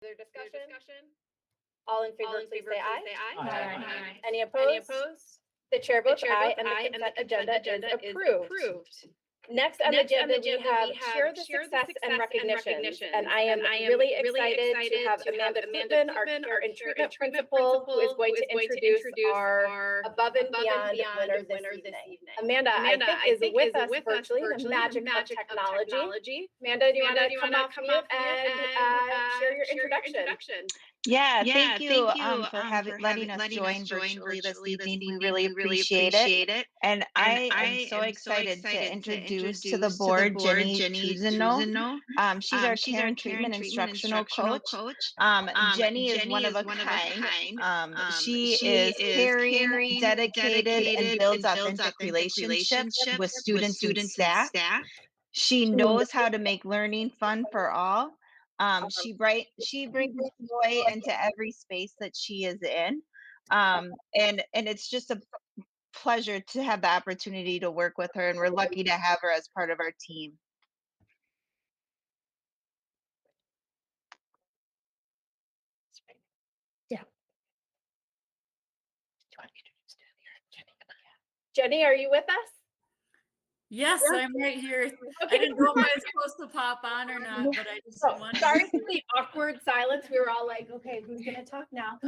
further discussion? All in favor, please say aye. Aye. Any opposed? The chair votes aye, and the consent agenda is approved. Next on the agenda, we have share the success and recognitions. And I am really excited to have Amanda Flipman, our care and treatment principal, who is going to introduce our above and beyond winner this evening. Amanda, I think, is with us virtually, the magic of technology. Amanda, do you want to come off mute and share your introduction? Yeah, thank you for letting us join virtually this evening. We really appreciate it. And I am so excited to introduce to the board Jenny Tuzino. She's our care and treatment instructional coach. Jenny is one of a kind. She is caring, dedicated, and builds authentic relationships with students and staff. She knows how to make learning fun for all. She brings joy into every space that she is in. And it's just a pleasure to have the opportunity to work with her, and we're lucky to have her as part of our team. Yeah. Jenny, are you with us? Yes, I'm right here. Okay. I didn't know if I was supposed to pop on or not, but I just wanted. Sorry for the awkward silence. We were all like, okay, who's going to talk now?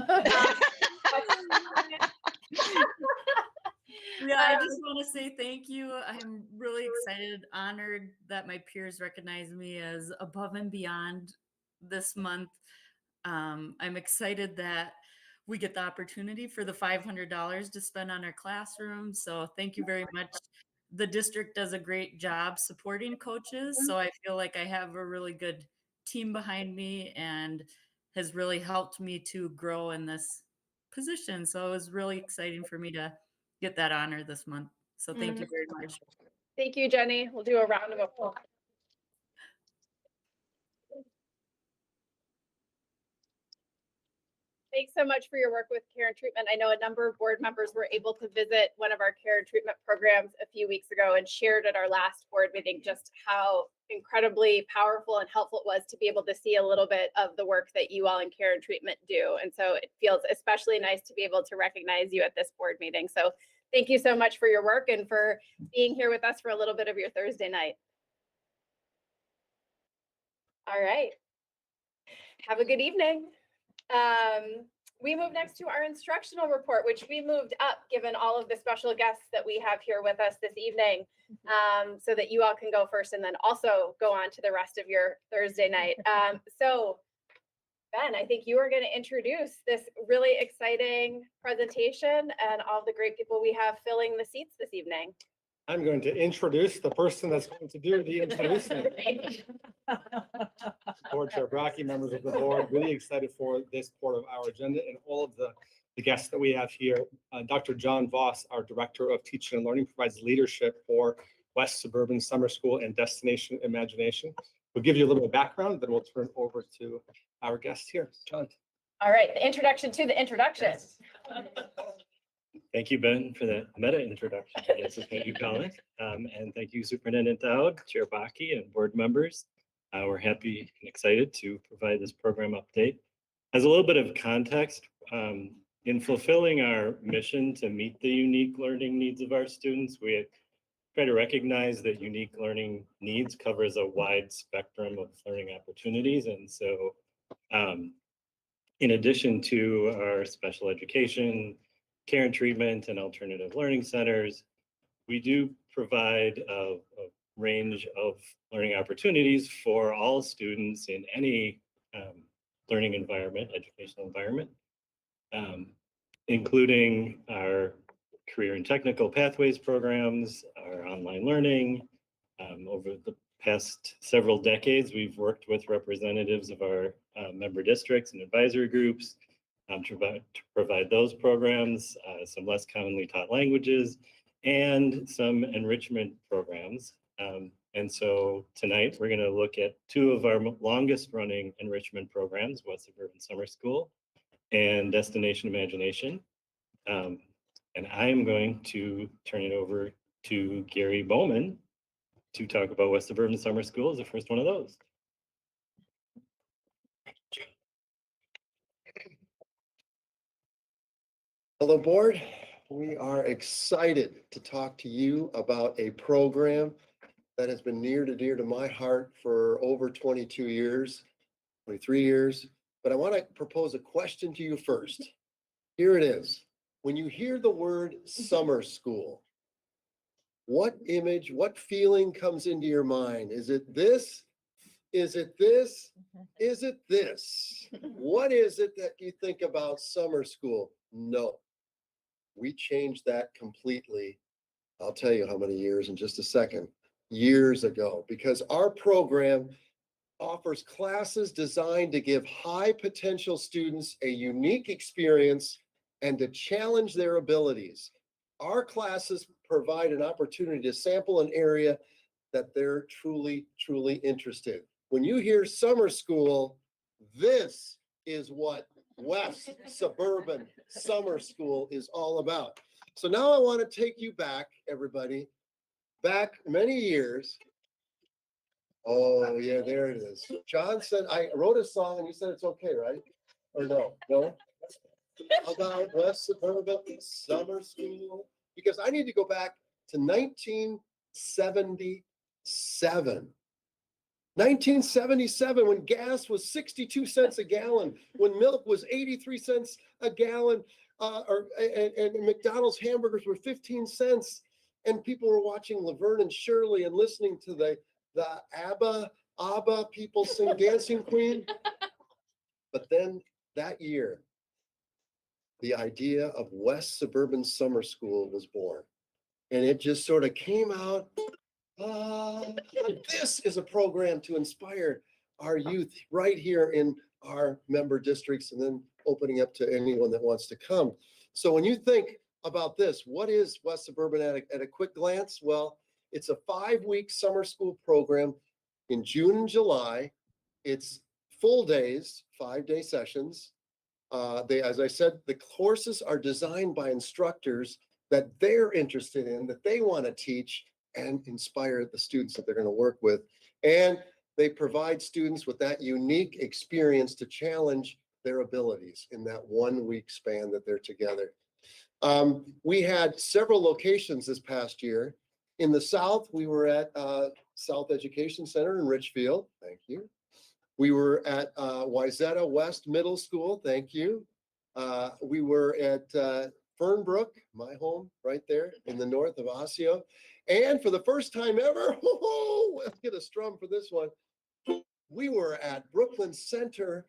Yeah, I just want to say thank you. I'm really excited, honored that my peers recognize me as above and beyond this month. I'm excited that we get the opportunity for the $500 to spend on our classroom. So thank you very much. The district does a great job supporting coaches. So I feel like I have a really good team behind me and has really helped me to grow in this position. So it was really exciting for me to get that honor this month. So thank you very much. Thank you, Jenny. We'll do a round of applause. Thanks so much for your work with care and treatment. I know a number of board members were able to visit one of our care and treatment programs a few weeks ago and shared at our last board meeting just how incredibly powerful and helpful it was to be able to see a little bit of the work that you all in care and treatment do. And so it feels especially nice to be able to recognize you at this board meeting. So thank you so much for your work and for being here with us for a little bit of your Thursday night. All right. Have a good evening. We move next to our instructional report, which we moved up given all of the special guests that we have here with us this evening, so that you all can go first and then also go on to the rest of your Thursday night. So Ben, I think you are going to introduce this really exciting presentation and all the great people we have filling the seats this evening. I'm going to introduce the person that's going to do the introducing. Board Chair Brockie, members of the board, really excited for this part of our agenda and all of the guests that we have here. Dr. John Voss, our Director of Teaching and Learning, provides leadership for West Suburban Summer School and Destination Imagination. We'll give you a little bit of background, then we'll turn over to our guest here, John. All right, the introduction to the introduction. Yes. Thank you, Ben, for the meta introduction. I guess is what you call it. And thank you, Superintendent Dowd, Chair Bakke, and board members. We're happy and excited to provide this program update. As a little bit of context, in fulfilling our mission to meet the unique learning needs of our students, we try to recognize that unique learning needs covers a wide spectrum of learning opportunities. And so in addition to our special education, care and treatment, and alternative learning centers, we do provide a range of learning opportunities for all students in any learning environment, educational environment, including our career and technical pathways programs, our online learning. Over the past several decades, we've worked with representatives of our member districts and advisory groups to provide those programs, some less commonly taught languages, and some enrichment programs. And so tonight we're going to look at two of our longest running enrichment programs, West Suburban Summer School and Destination Imagination. And I'm going to turn it over to Gary Bowman to talk about West Suburban Summer School as the first one of those. Hello, board. We are excited to talk to you about a program that has been near to dear to my heart for over 22 years, 23 years. But I want to propose a question to you first. Here it is. When you hear the word summer school, what image, what feeling comes into your mind? Is it this? Is it this? Is it this? What is it that you think about summer school? No. We changed that completely. I'll tell you how many years in just a second. Years ago, because our program offers classes designed to give high potential students a unique experience and to challenge their abilities. Our classes provide an opportunity to sample an area that they're truly interested. When you hear summer school, this is what West Suburban Summer School is all about. So now I want to take you back, everybody, back many years. Oh, yeah, there it is. John said, I wrote a song and you said it's okay, right? Or no? No? About West Suburban Summer School? Because I need to go back to 1977. 1977, when gas was 62 cents a gallon, when milk was 83 cents a gallon, and McDonald's hamburgers were 15 cents, and people were watching Laverne and Shirley and listening to the ABBA people sing Dancing Queen. But then that year, the idea of West Suburban Summer School was born. And it just sort of came out. This is a program to inspire our youth right here in our member districts and then opening up to anyone that wants to come. So when you think about this, what is West Suburban at a quick glance? Well, it's a 5-week summer school program in June and July. It's full days, 5-day sessions. As I said, the courses are designed by instructors that they're interested in, that they want to teach and inspire the students that they're going to work with. And they provide students with that unique experience to challenge their abilities in that 1-week span that they're together. We had several locations this past year. In the South, we were at South Education Center in Richfield. Thank you. We were at Wayzata West Middle School. Thank you. We were at Fernbrook, my home right there in the north of Osseo. And for the first time ever, let's get a strum for this one. We were at Brooklyn Center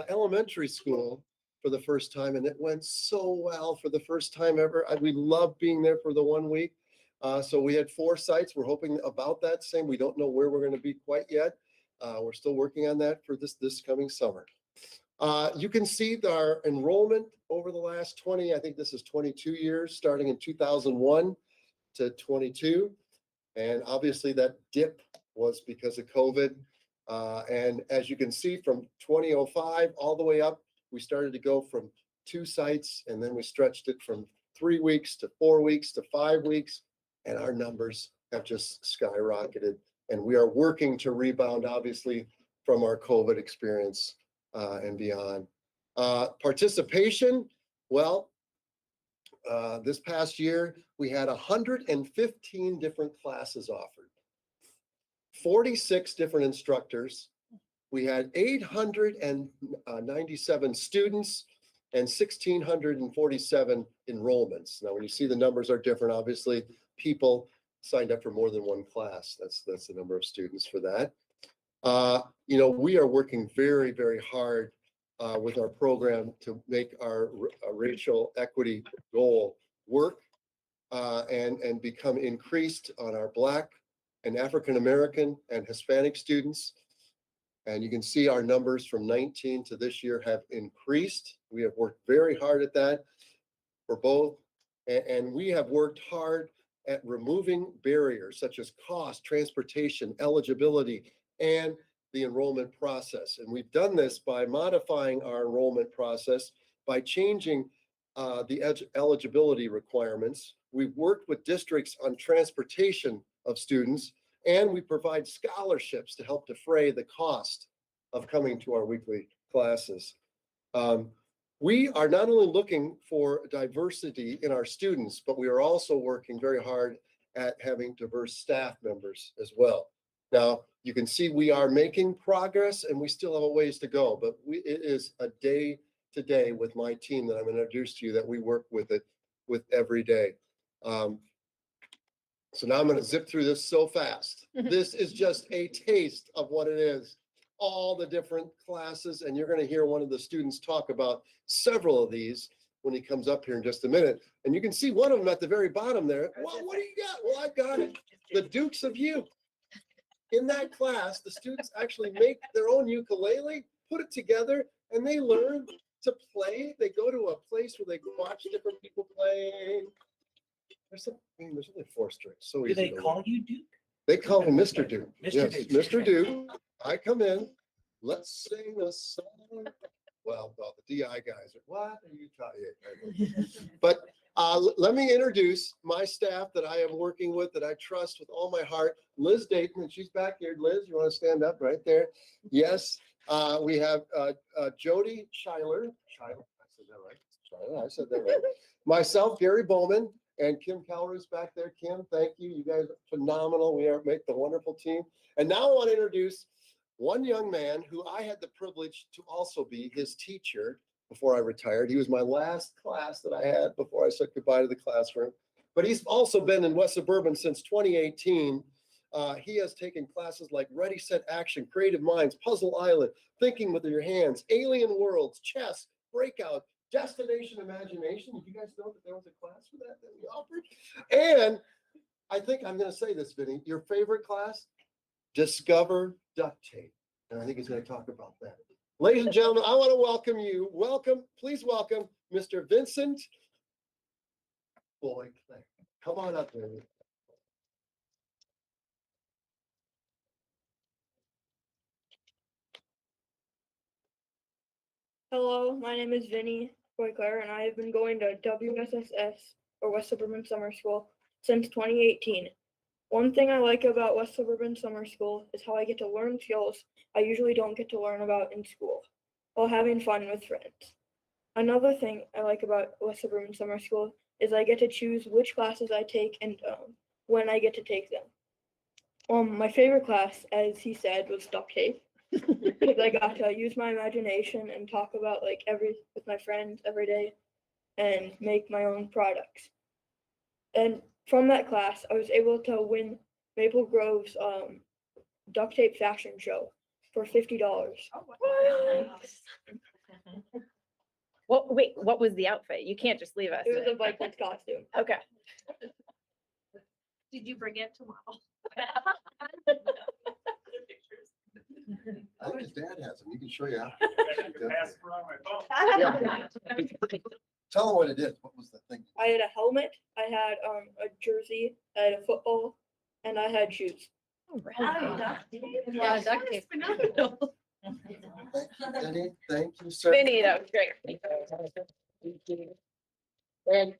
Elementary School for the first time, and it went so well for the first time ever. We loved being there for the 1 week. So we had 4 sites. We're hoping about that same. We don't know where we're going to be quite yet. We're still working on that for this coming summer. You can see our enrollment over the last 20, I think this is 22 years, starting in 2001 to 22. And obviously that dip was because of COVID. And as you can see, from 2005 all the way up, we started to go from 2 sites, and then we stretched it from 3 weeks to 4 weeks to 5 weeks. And our numbers have just skyrocketed. And we are working to rebound, obviously, from our COVID experience and beyond. Participation, well, this past year, we had 115 different classes offered, 46 different instructors. We had 897 students and 1,647 enrollments. Now, when you see the numbers are different, obviously, people signed up for more than one class. That's the number of students for that. We are working very, very hard with our program to make our racial equity goal work and become increased on our Black and African American and Hispanic students. And you can see our numbers from 19 to this year have increased. We have worked very hard at that for both. And we have worked hard at removing barriers such as cost, transportation, eligibility, and the enrollment process. And we've done this by modifying our enrollment process, by changing the eligibility requirements. We've worked with districts on transportation of students, and we provide scholarships to help defray the cost of coming to our weekly classes. We are not only looking for diversity in our students, but we are also working very hard at having diverse staff members as well. Now, you can see we are making progress and we still have a ways to go, but it is a day to day with my team that I'm going to introduce to you that we work with every day. So now I'm going to zip through this so fast. This is just a taste of what it is, all the different classes, and you're going to hear one of the students talk about several of these when he comes up here in just a minute. And you can see one of them at the very bottom there. Well, what do you got? Well, I've got it. The Dukes of You. In that class, the students actually make their own ukulele, put it together, and they learn to play. They go to a place where they watch different people play. There's only 4 strings. So Do easy they to call learn. you Duke? They call me Mr. Duke. Mr. Yes, Duke. Mr. Duke. I come in. Let's sing a song. Well, the DI guys are, what are you talking? But let me introduce my staff that I am working with, that I trust with all my heart. Liz Dayton, and she's back here. Liz, you want to stand up right there? Yes. We have Jody Schuyler. I said that right. Schuyler, I said that right. Myself, Gary Bowman, and Kim Callery's back there. Kim, thank you. You guys are phenomenal. We make the wonderful team. And now I want to introduce one young man who I had the privilege to also be his teacher before I retired. He was my last class that I had before I said goodbye to the classroom. But he's also been in West Suburban since 2018. He has taken classes like Ready, Set, Action, Creative Minds, Puzzle Island, Thinking with Your Hands, Alien Worlds, Chess, Breakout, Destination Imagination. Did you guys know that there was a class for that we offered? And I think I'm going to say this, Vinny, your favorite class? Discover Duct Tape. And I think he's going to talk about that. Ladies and gentlemen, I want to welcome you. Please welcome Mr. Vincent Boyd. Come on up there. Hello, my name is Vinny Boyclair, and I have been going to WSSS, or West Suburban Summer School, since 2018. One thing I like about West Suburban Summer School is how I get to learn skills I usually don't get to learn about in school, while having fun with friends. Another thing I like about West Suburban Summer School is I get to choose which classes I take and when I get to take them. My favorite class, as he said, was duct tape. Because I got to use my imagination and talk about with my friends every day and make my own products. And from that class, I was able to win Maple Grove's duct tape fashion show for $50. Well, wait, what was the outfit? You can't just leave us. It was a Vikings costume. Okay. Did you bring it tomorrow? I think his dad has them. You can show you. Tell him what it is. What was the thing? I had a helmet, I had a jersey, I had a football, and I had shoes. Yeah, duct tape. Phenomenal. Thank you, Vinny. Thank you, sir. Vinny, that was great. And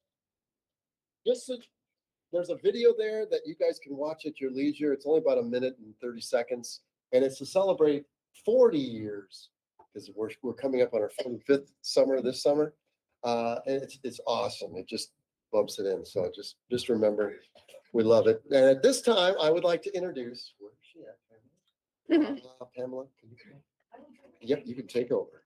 there's a video there that you guys can watch at your leisure. It's only about 1 minute and 30 seconds. And it's to celebrate 40 years because we're coming up on our 45th summer this summer. And it's awesome. It just bumps it in. So just remember, we love it. And at this time, I would like to introduce, where is she at, Pamela? Pamela, can you come? Yep, you can take over.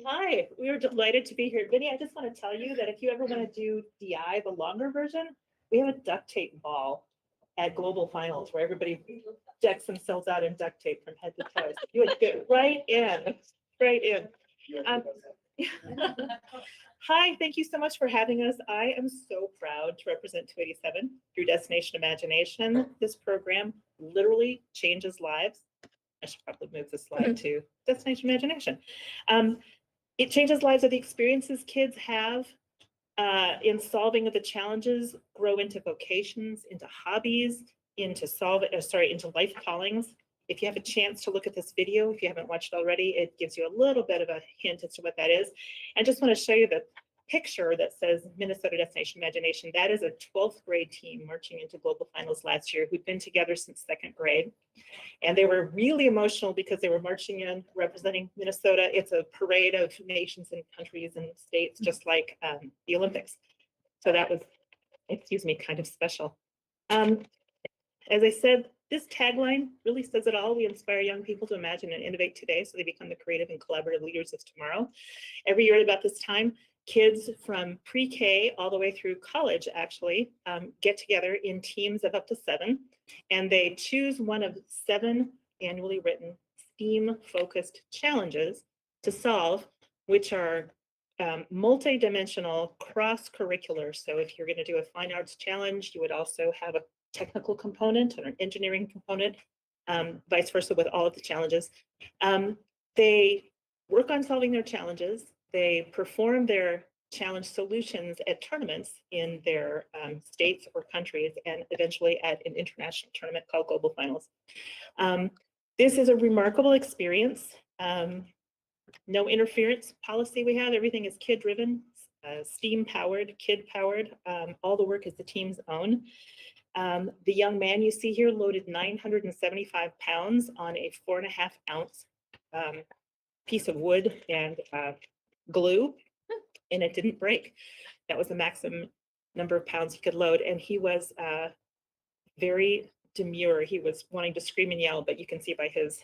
Hi, we are delighted to be here. Vinny, I just want to tell you that if you ever want to do DI, the longer version, we have a duct tape ball at Global Finals where everybody decks themselves out in duct tape from head to toe. So you would get right in. Hi, thank you so much for having us. I am so proud to represent 287 through Destination Imagination. This program literally changes lives. I should probably move the slide to Destination Imagination. It changes lives of the experiences kids have in solving the challenges, grow into vocations, into hobbies, into life callings. If you have a chance to look at this video, if you haven't watched it already, it gives you a little bit of a hint as to what that is. And just want to show you picture that says Minnesota Destination Imagination, that is a 12th grade team marching into global finals last year who'd been together since 2nd grade. And they were really emotional because they were marching in representing Minnesota. It's a parade of nations and countries and states, just like the Olympics. So that was, excuse me, kind of special. As I said, this tagline really says it all. We inspire young people to imagine and innovate today so they become the creative and collaborative leaders of tomorrow. Every year at about this time, kids from pre-K all the way through college actually get together in teams of up to 7, and they choose one of 7 annually written STEAM-focused challenges to solve, which are multi-dimensional, cross-curricular. So if you're going to do a fine arts challenge, you would also have a technical component or an engineering component, vice versa with all of the challenges. They work on solving their challenges. They perform their challenge solutions at tournaments in their states or countries, and eventually at an international tournament called Global Finals. This is a remarkable experience. No interference policy we have. Everything is kid-driven, STEAM-powered, kid-powered. All the work is the team's own. The young man you see here loaded 975 pounds on a 4.5 ounce piece of wood and glue, and it didn't break. That was the maximum number of pounds he could load, and he was very demure. He was wanting to scream and yell, but you can see by his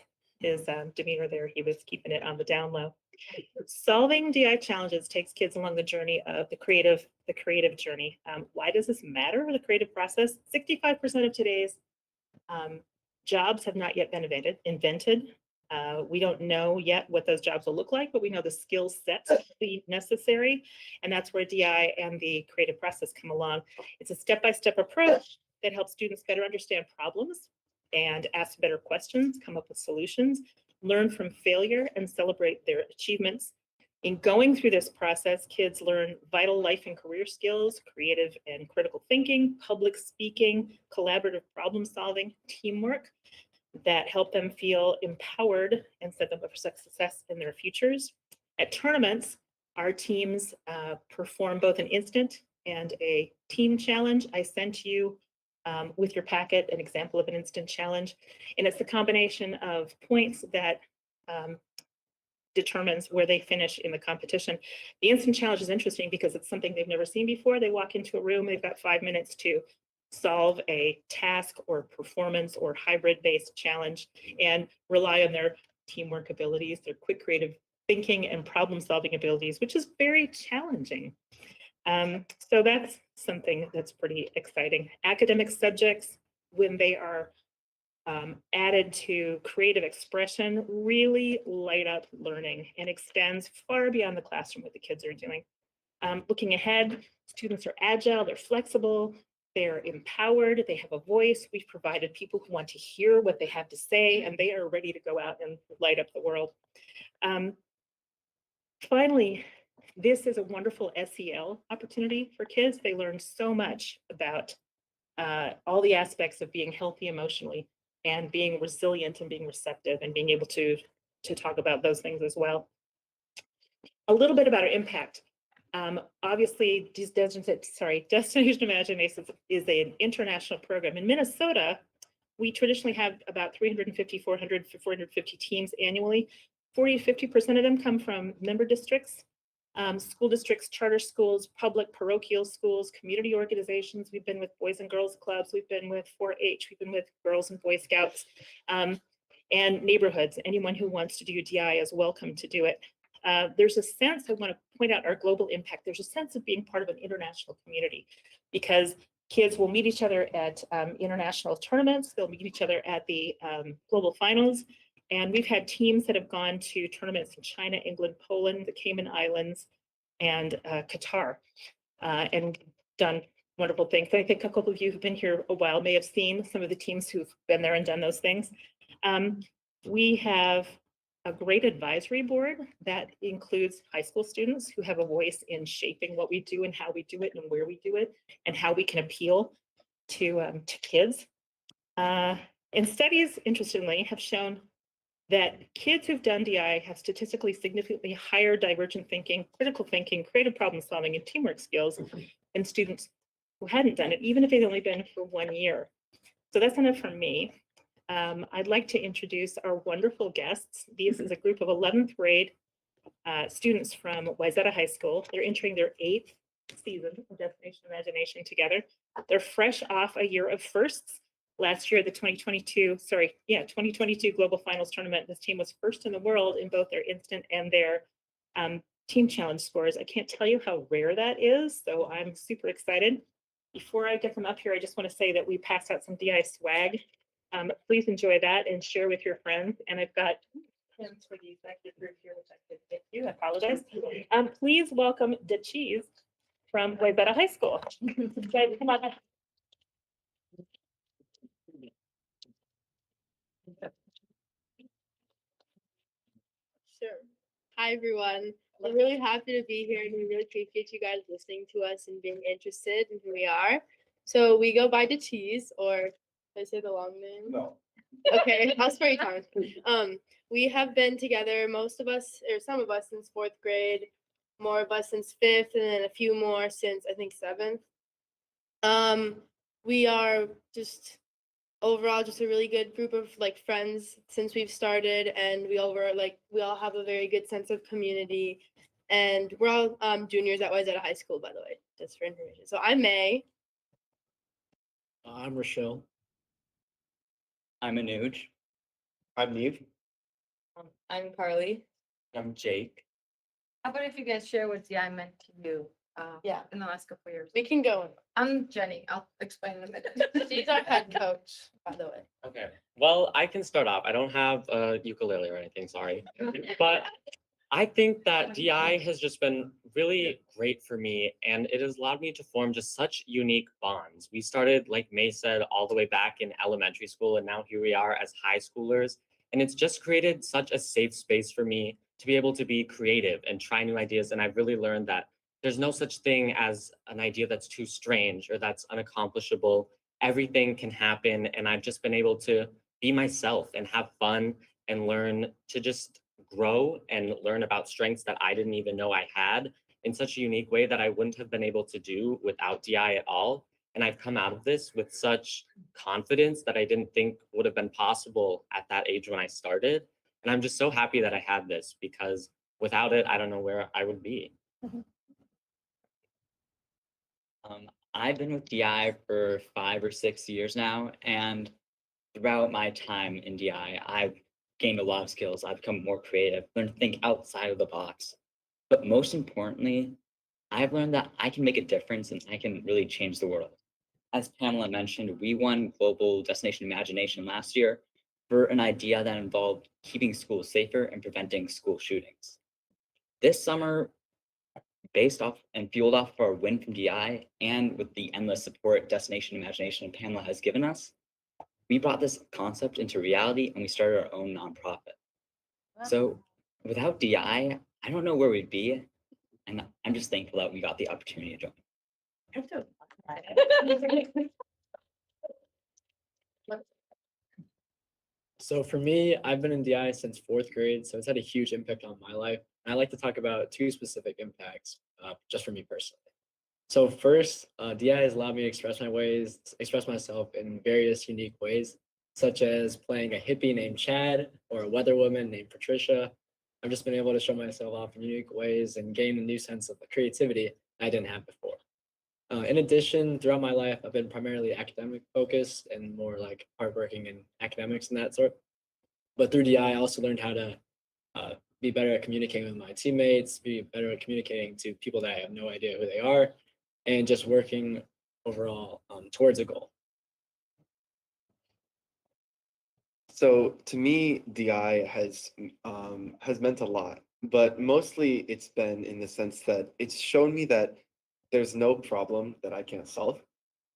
demeanor there, he was keeping it on the down low. Solving DI challenges takes kids along the journey of the creative journey. Why does this matter, the creative process? 65% of today's jobs have not yet been invented. We don't know yet what those jobs will look like, but we know the skill sets will be necessary. And that's where DI and the creative process come along. It's a step-by-step approach that helps students better understand problems and ask better questions, come up with solutions, learn from failure, and celebrate their achievements. In going through this process, kids learn vital life and career skills, creative and critical thinking, public speaking, collaborative problem solving, teamwork, that help them feel empowered and set them up for success in their futures. At tournaments, our teams perform both an instant and a team challenge. I sent you with your packet an example of an instant challenge, and it's the combination of points that determines where they finish in the competition. The instant challenge is interesting because it's something they've never seen before. They walk into a room, they've got 5 minutes to solve a task or performance or hybrid-based challenge and rely on their teamwork abilities, their quick creative thinking and problem-solving abilities, which is very challenging. So that's something that's pretty exciting. Academic subjects, when they are added to creative expression, really light up learning and extends far beyond the classroom what the kids are doing. Looking ahead, students are agile, they're flexible, they're empowered, they have a voice. We've provided people who want to hear what they have to say, and they are ready to go out and light up the world. Finally, this is a wonderful SEL opportunity for kids. They learn so much about all the aspects of being healthy emotionally and being resilient and being receptive and being able to talk about those things as well. A little bit about our impact. Obviously, Destination Imagination is an international program. In Minnesota, we traditionally have about 350, 400, 450 teams annually. 40 to 50% of them come from member districts, school districts, charter schools, public parochial schools, community organizations. We've been with Boys and Girls Clubs. We've been with 4-H. We've been with Girls and Boy Scouts, and neighborhoods. Anyone who wants to do DI is welcome to do it. There's a sense, I want to point out our global impact. There's a sense of being part of an international community because kids will meet each other at international tournaments. They'll meet each other at the global finals. And we've had teams that have gone to tournaments in China, England, Poland, the Cayman Islands, and Qatar, and done wonderful things. I think a couple of you who've been here a while may have seen some of the teams who've been there and done those things. We have a great advisory board that includes high school students who have a voice in shaping what we do and how we do it and where we do it and how we can appeal to kids. And studies, interestingly, have shown that kids who've done DI have statistically significantly higher divergent thinking, critical thinking, creative problem solving, and teamwork skills than students who hadn't done it, even if they'd only been for 1 year. So that's enough from me. I'd like to introduce our wonderful guests. This is a group of 11th grade students from Wayzata High School. They're entering their 8th season of Destination Imagination together. They're fresh off a year of firsts. Last year, the 2022 Global Finals Tournament, this team was first in the world in both their instant and their team challenge scores. I can't tell you how rare that is, so I'm super excited. Before I get them up here, I just want to say that we passed out some DI swag. Please enjoy that and share with your friends. And I've got pins for the executive group here, which I could get you. I apologize. Please welcome the Cheese from Wayzata High School. Guys, come on. Sure. Hi, everyone. I'm really happy to be here and we really appreciate you guys listening to us and being interested in who we are. So we go by the Cheese, or did I say the long name? No. Okay, I'll spare you time. We have been together, most of us, or some of us since 4th grade, more of us since 5th, and then a few more since I think 7th. We are just overall just a really good group of like friends since we've started, and we all have a very good sense of community, and we're all juniors at Wayzata High School, by the way, just for information. So I'm May. I'm Rochelle. I'm Anuj. I'm Neve. I'm Carly. I'm Jake. How about if you guys share what DI meant to you Yeah, in the last couple of years? we can go. I'm Jenny. I'll explain in a minute. She's our head coach, by the way. Okay. Well, I can start off. I don't have a ukulele or anything, sorry. But I think that DI has just been really great for me, and it has allowed me to form just such unique bonds. We started, like May said, all the way back in elementary school, and now here we are as high schoolers. And it's just created such a safe space for me to be able to be creative and try new ideas. And I've really learned that there's no such thing as an idea that's too strange or that's unaccomplishable. Everything can happen. And I've just been able to be myself and have fun and learn to just grow and learn about strengths that I didn't even know I had in such a unique way that I wouldn't have been able to do without DI at all. And I've come out of this with such confidence that I didn't think would have been possible at that age when I started. And I'm just so happy that I had this, because without it, I don't know where I would be. I've been with DI for 5 or 6 years now, and throughout my time in DI, I've gained a lot of skills. I've become more creative, learned to think outside of the box. But most importantly, I've learned that I can make a difference and I can really change the world. As Pamela mentioned, we won Global Destination Imagination last year for an idea that involved keeping schools safer and preventing school shootings. This summer, based off and fueled off of our win from DI and with the endless support Destination Imagination Pamela has given us, we brought this concept into reality and we started our own nonprofit. So without DI, I don't know where we'd be. And I'm just thankful that we got the opportunity to join. So for me, I've been in DI since 4th grade, so it's had a huge impact on my life. And I like to talk about 2 specific impacts, just for me personally. So first, DI has allowed me to express myself in various unique ways, such as playing a hippie named Chad or a weather woman named Patricia. I've just been able to show myself off in unique ways and gain a new sense of creativity I didn't have before. In addition, throughout my life, I've been primarily academic focused and more like hardworking in academics and that sort. But through DI, I also learned how to be better at communicating with my teammates, be better at communicating to people that I have no idea who they are, and just working overall towards a goal. So to me, DI has meant a lot, but mostly it's been in the sense that it's shown me that there's no problem that I can't solve.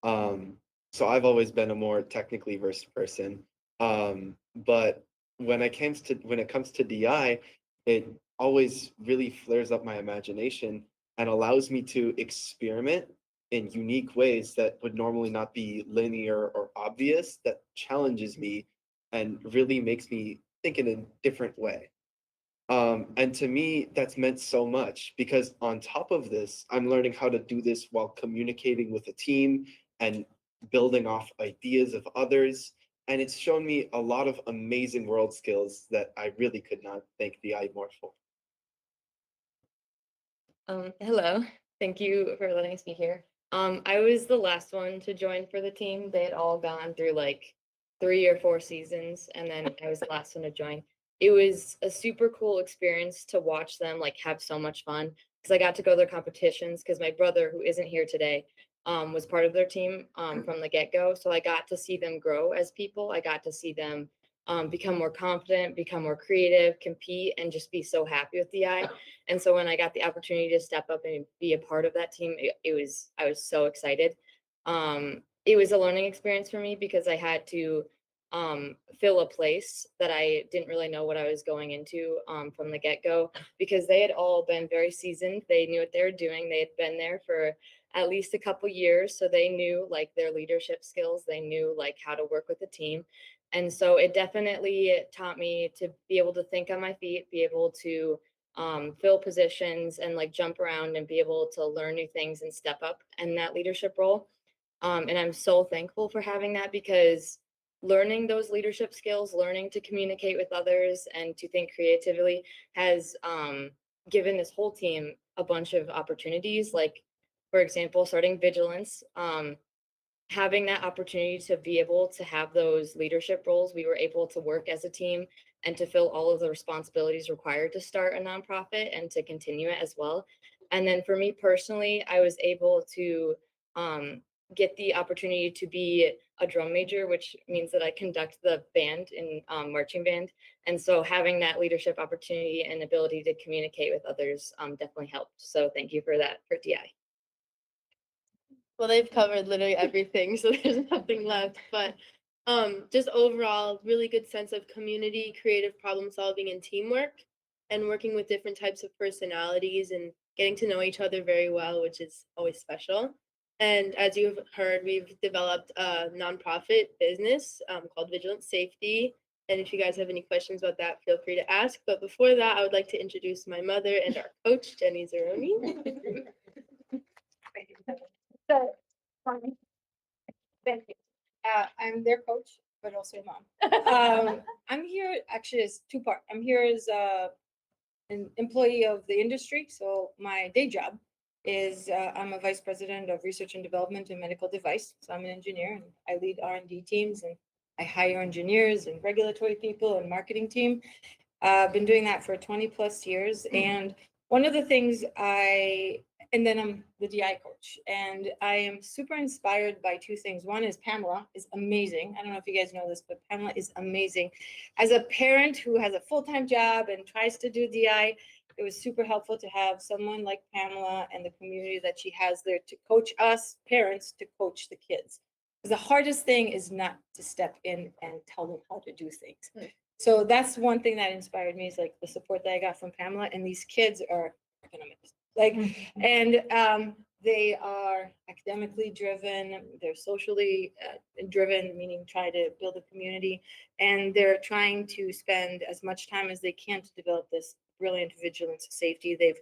So I've always been a more technically versed person, but when it comes to DI, it always really flares up my imagination and allows me to experiment in unique ways that would normally not be linear or obvious, that challenges me and really makes me think in a different way. And to me, that's meant so much because on top of this, I'm learning how to do this while communicating with a team and building off ideas of others. And it's shown me a lot of amazing world skills that I really could not thank DI more for. Hello, thank you for letting us be here. I was the last one to join for the team. They had all gone through like 3 or 4 seasons, and then I was the last one to join. It was a super cool experience to watch them like have so much fun because I got to go to their competitions because my brother, who isn't here today, was part of their team from the get-go. So I got to see them grow as people. I got to see them become more confident, become more creative, compete, and just be so happy with DI. And so when I got the opportunity to step up and be a part of that team, I was so excited. It was a learning experience for me because I had to fill a place that I didn't really know what I was going into from the get-go because they had all been very seasoned. They knew what they were doing. They had been there for at least a couple years, so they knew like their leadership skills. They knew like how to work with the team. And so it definitely taught me to be able to think on my feet, be able to fill positions and like jump around and be able to learn new things and step up in that leadership role. And I'm so thankful for having that because learning those leadership skills, learning to communicate with others and to think creatively has given this whole team a bunch of opportunities. Like, for example, starting vigilance, having that opportunity to be able to have those leadership roles, we were able to work as a team and to fill all of the responsibilities required to start a nonprofit and to continue it as well. And then for me personally, I was able to get the opportunity to be a drum major, which means that I conduct the band in marching band. And so having that leadership opportunity and ability to communicate with others definitely helped. So thank you for that for DI. Well, they've covered literally everything, so there's nothing left. But just overall, really good sense of community, creative problem solving, and teamwork, and working with different types of personalities and getting to know each other very well, which is always special. And as you've heard, we've developed a nonprofit business called Vigilant Safety. And if you guys have any questions about that, feel free to ask. But before that, I would like to introduce my mother and our coach, Jenny Zeroni. So, thank you. I'm their coach, but also mom. I'm here actually as 2 part. I'm here as an employee of the industry. So my day job is I'm a vice president of research and development in medical device. So I'm an engineer and I lead R&D teams and I hire engineers and regulatory people and marketing team. I've been doing that for 20+ years. And one of the things and then I'm the DI coach, and I am super inspired by 2 things. One is Pamela is amazing. I don't know if you guys know this, but Pamela is amazing. As a parent who has a full-time job and tries to do DI, it was super helpful to have someone like Pamela and the community that she has there to coach us parents to coach the kids. Because the hardest thing is not to step in and tell them how to do things. Right. So that's one thing that inspired me is like the support that I got from Pamela, and these kids are amazing. Like, and they are academically driven, they're socially driven, meaning try to build a community, and they're trying to spend as much time as they can to develop this brilliant vigilance safety. They've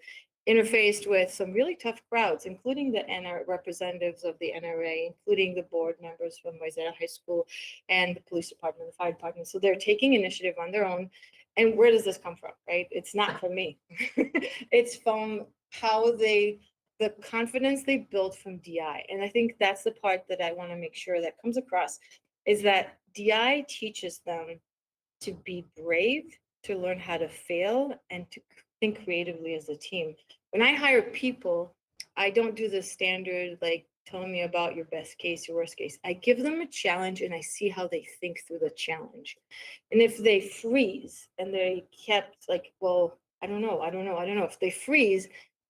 interfaced with some really tough crowds, including the representatives of the NRA, including the board members from Wayzata High School and the police department, the fire department. So they're taking initiative on their own. And where does this come from, right? It's not from me. It's from how the confidence they build from DI. And I think that's the part that I want to make sure that comes across is that DI teaches them to be brave, to learn how to fail, and to think creatively as a team. When I hire people, I don't do the standard, like, tell me about your best case, your worst case. I give them a challenge and I see how they think through the challenge. And if they freeze and they kept like, well, I don't know. If they freeze,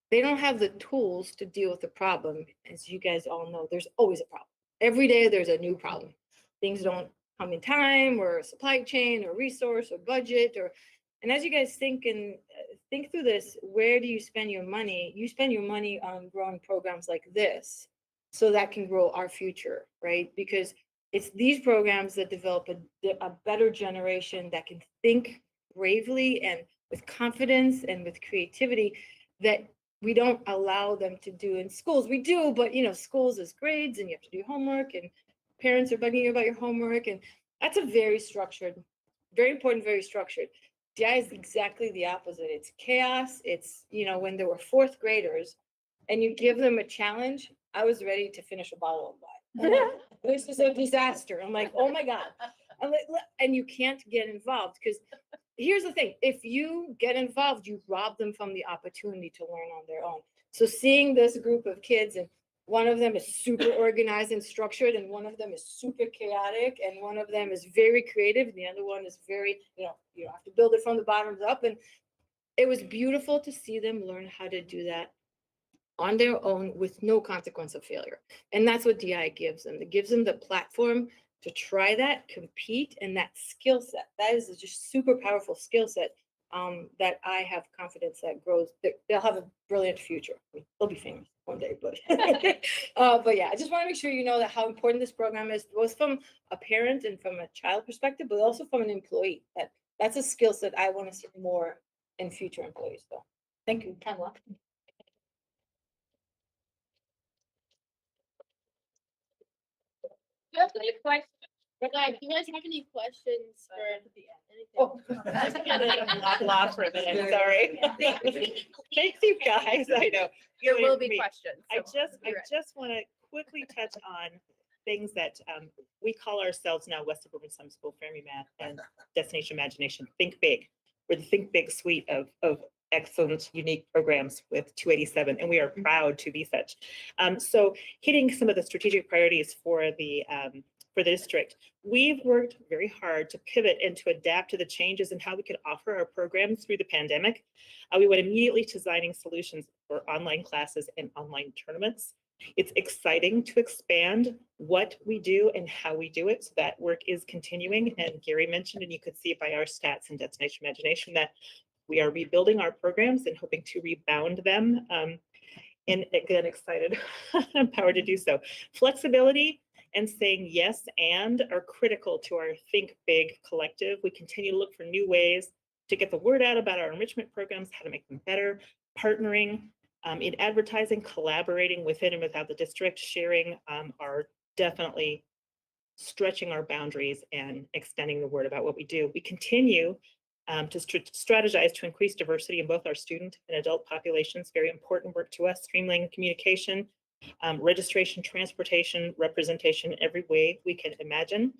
they don't have the tools to deal with the problem. As you guys all know, there's always a problem. Every day there's a new problem. Things don't come in time, or supply chain or resource or budget, and as you guys think through this, where do you spend your money? You spend your money on growing programs like this so that can grow our future, right? Because it's these programs that develop a better generation that can think bravely and with confidence and with creativity that we don't allow them to do in schools. We do, but schools is grades and you have to do homework and parents are bugging you about your homework. And that's a very structured, very important, very structured. DI is exactly the opposite. It's chaos. It's, when there were fourth graders and you give them a challenge, I was ready to finish a bottle of wine. This is a disaster. I'm like, oh my God. And you can't get involved because here's the thing. If you get involved, you rob them from the opportunity to learn on their own. So seeing this group of kids, and one of them is super organized and structured, and one of them is super chaotic, and one of them is very creative, and the other one is very, you have to build it from the bottoms up. And it was beautiful to see them learn how to do that on their own with no consequence of failure. And that's what DI gives them. It gives them the platform to try that, compete, and that skill set. That is just super powerful skill set that I have confidence that grows. They'll have a brilliant future. I mean, they'll be famous one day, but but yeah, I just want to make sure you know that how important this program is, both from a parent and from a child perspective, but also from an employee. That's a skill set I want to see more in future employees. So thank you, Kamala. Do you guys have any questions for anything? Oh, I'm lost for a minute, sorry. Thank you, guys, I know. There will be Me. questions. I so you're right. just want to quickly touch on things that we call ourselves now West Suburban Summer School, Fermi Math and Destination Imagination. Think Big. We're the Think Big suite of excellent, unique programs with 287, and we are proud to be such. So hitting some of the strategic priorities for the district, we've worked very hard to pivot and to adapt to the changes in how we could offer our programs through the pandemic. We went immediately to designing solutions for online classes and online tournaments. It's exciting to expand what we do and how we do it. So that work is continuing. And Gary mentioned, and you could see it by our stats in Destination Imagination, that we are rebuilding our programs and hoping to rebound them. And again, excited, empowered to do so. Flexibility and saying yes and are critical to our Think Big collective. We continue to look for new ways to get the word out about our enrichment programs, how to make them better, partnering in advertising, collaborating within and without the district, sharing are definitely stretching our boundaries and extending the word about what we do. We continue to strategize to increase diversity in both our student and adult populations. Very important work to us, streamlining communication, registration, transportation, representation, every way we can imagine.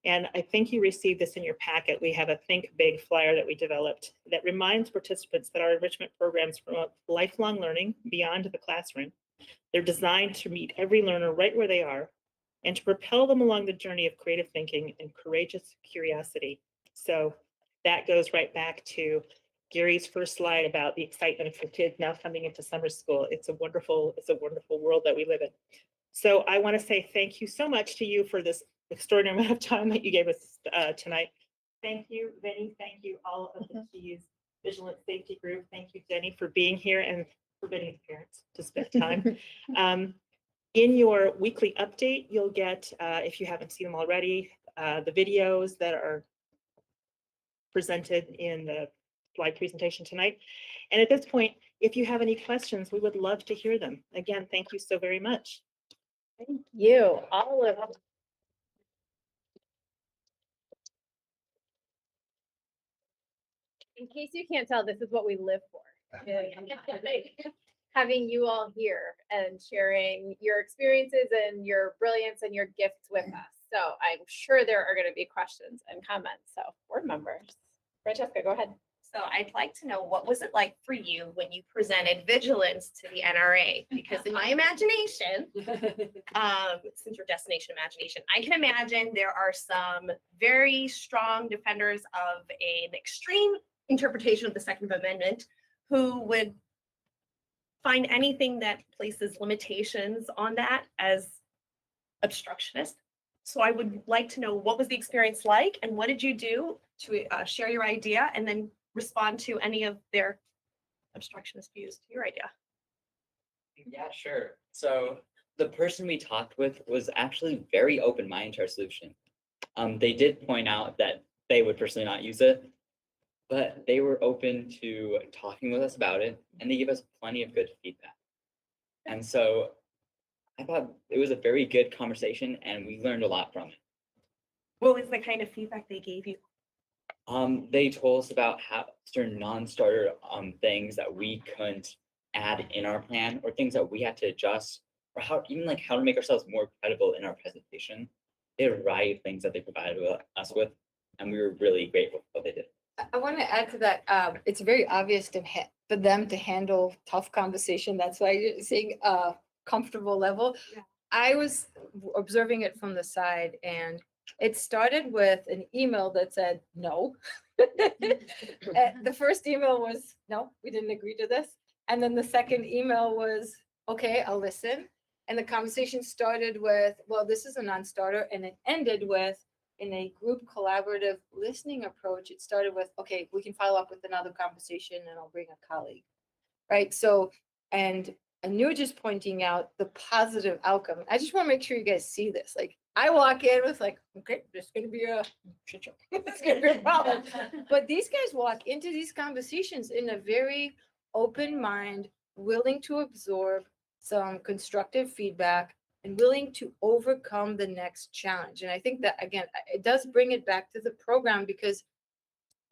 And I think you received this in your packet. We have a Think Big flyer that we developed that reminds participants that our enrichment programs promote lifelong learning beyond the classroom. They're designed to meet every learner right where they are and to propel them along the journey of creative thinking and courageous curiosity. So that goes right back to Gary's first slide about the excitement for kids now coming into summer school. It's a wonderful world that we live in. So I want to say thank you so much to you for this extraordinary amount of time that you gave us tonight. Thank you, Vinny. Thank you, all of the Keys Vigilant Safety Group. Thank you, Jenny, for being here and forbidding the parents to spend time. In your weekly update, you'll get, if you haven't seen them already, the videos that are presented in the slide presentation tonight. And at this point, if you have any questions, we would love to hear them. Again, thank you so very much. Thank you, all of them. In case you can't tell, this is what we live for. Having you all here and sharing your experiences and your brilliance and your gifts with us. So I'm sure there are going to be questions and comments. So board members, Francesca, go ahead. So I'd like to know, what was it like for you when you presented vigilance to the NRA? Because in my imagination, since you're Destination Imagination, I can imagine there are some very strong defenders of an extreme interpretation of the Second Amendment who would find anything that places limitations on that as obstructionist. So I would like to know, what was the experience like and what did you do to share your idea and then respond to any of their obstructionist views to your idea? Yeah, sure. So the person we talked with was actually very open-minded to our solution. They did point out that they would personally not use it, but they were open to talking with us about it, and they gave us plenty of good feedback. And so I thought it was a very good conversation, and we learned a lot from it. What was the kind of feedback they gave you? They told us about how certain non-starter things that we couldn't add in our plan, or things that we had to adjust, or how even like how to make ourselves more credible in our presentation. They had a variety of things that they provided us with, and we were really grateful for what they did. I want to add to that. It's very obvious for them to handle tough conversation. That's why you're seeing a comfortable level. Yeah. I was observing it from the side, and it started with an email that said no. The first email was, no, we didn't agree to this. And then the second email was, okay, I'll listen. And the conversation started with, well, this is a non-starter. And it ended with, in a group collaborative listening approach, it started with, okay, we can follow up with another conversation and I'll bring a colleague. Right. So, and you were just pointing out the positive outcome. I just want to make sure you guys see this. Like, I walk in with like, okay, there's going to be a shit show. It's going to be a problem. But these guys walk into these conversations in a very open mind, willing to absorb some constructive feedback and willing to overcome the next challenge. And I think that, again, it does bring it back to the program, because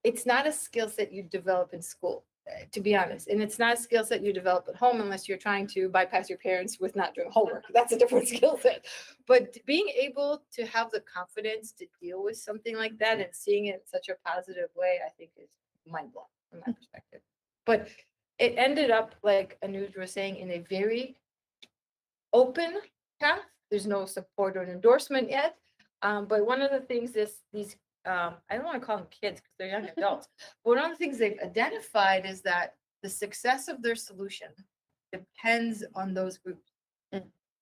it's not a skill set you develop in school, to be honest. And it's not a skill set you develop at home unless you're trying to bypass your parents with not doing homework. That's a different skill set. But being able to have the confidence to deal with something like that and seeing it in such a positive way, I think is mind blowing from my perspective. But it ended up, like Anuj was saying, in a very open path. There's no support or endorsement yet. But one of the things is these, I don't want to call them kids because they're young adults, but one of the things they've identified is that the success of their solution depends on those groups.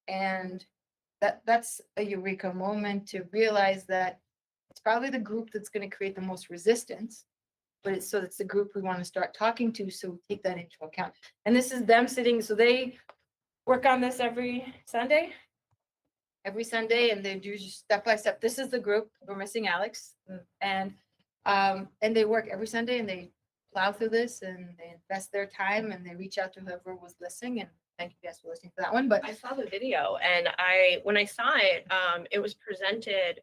And that's a eureka moment to realize that it's probably the group that's going to create the most resistance, but it's the group we want to start talking to. So we take that into account. And this is them sitting, so they work on this every Sunday, and they do just step by step. This is the group. We're missing Alex, and they work every Sunday, and they plow through this, and they invest their time, and they reach out to whoever was listening. And thank you guys for listening to that one. But I saw the video, and when I saw it, it was presented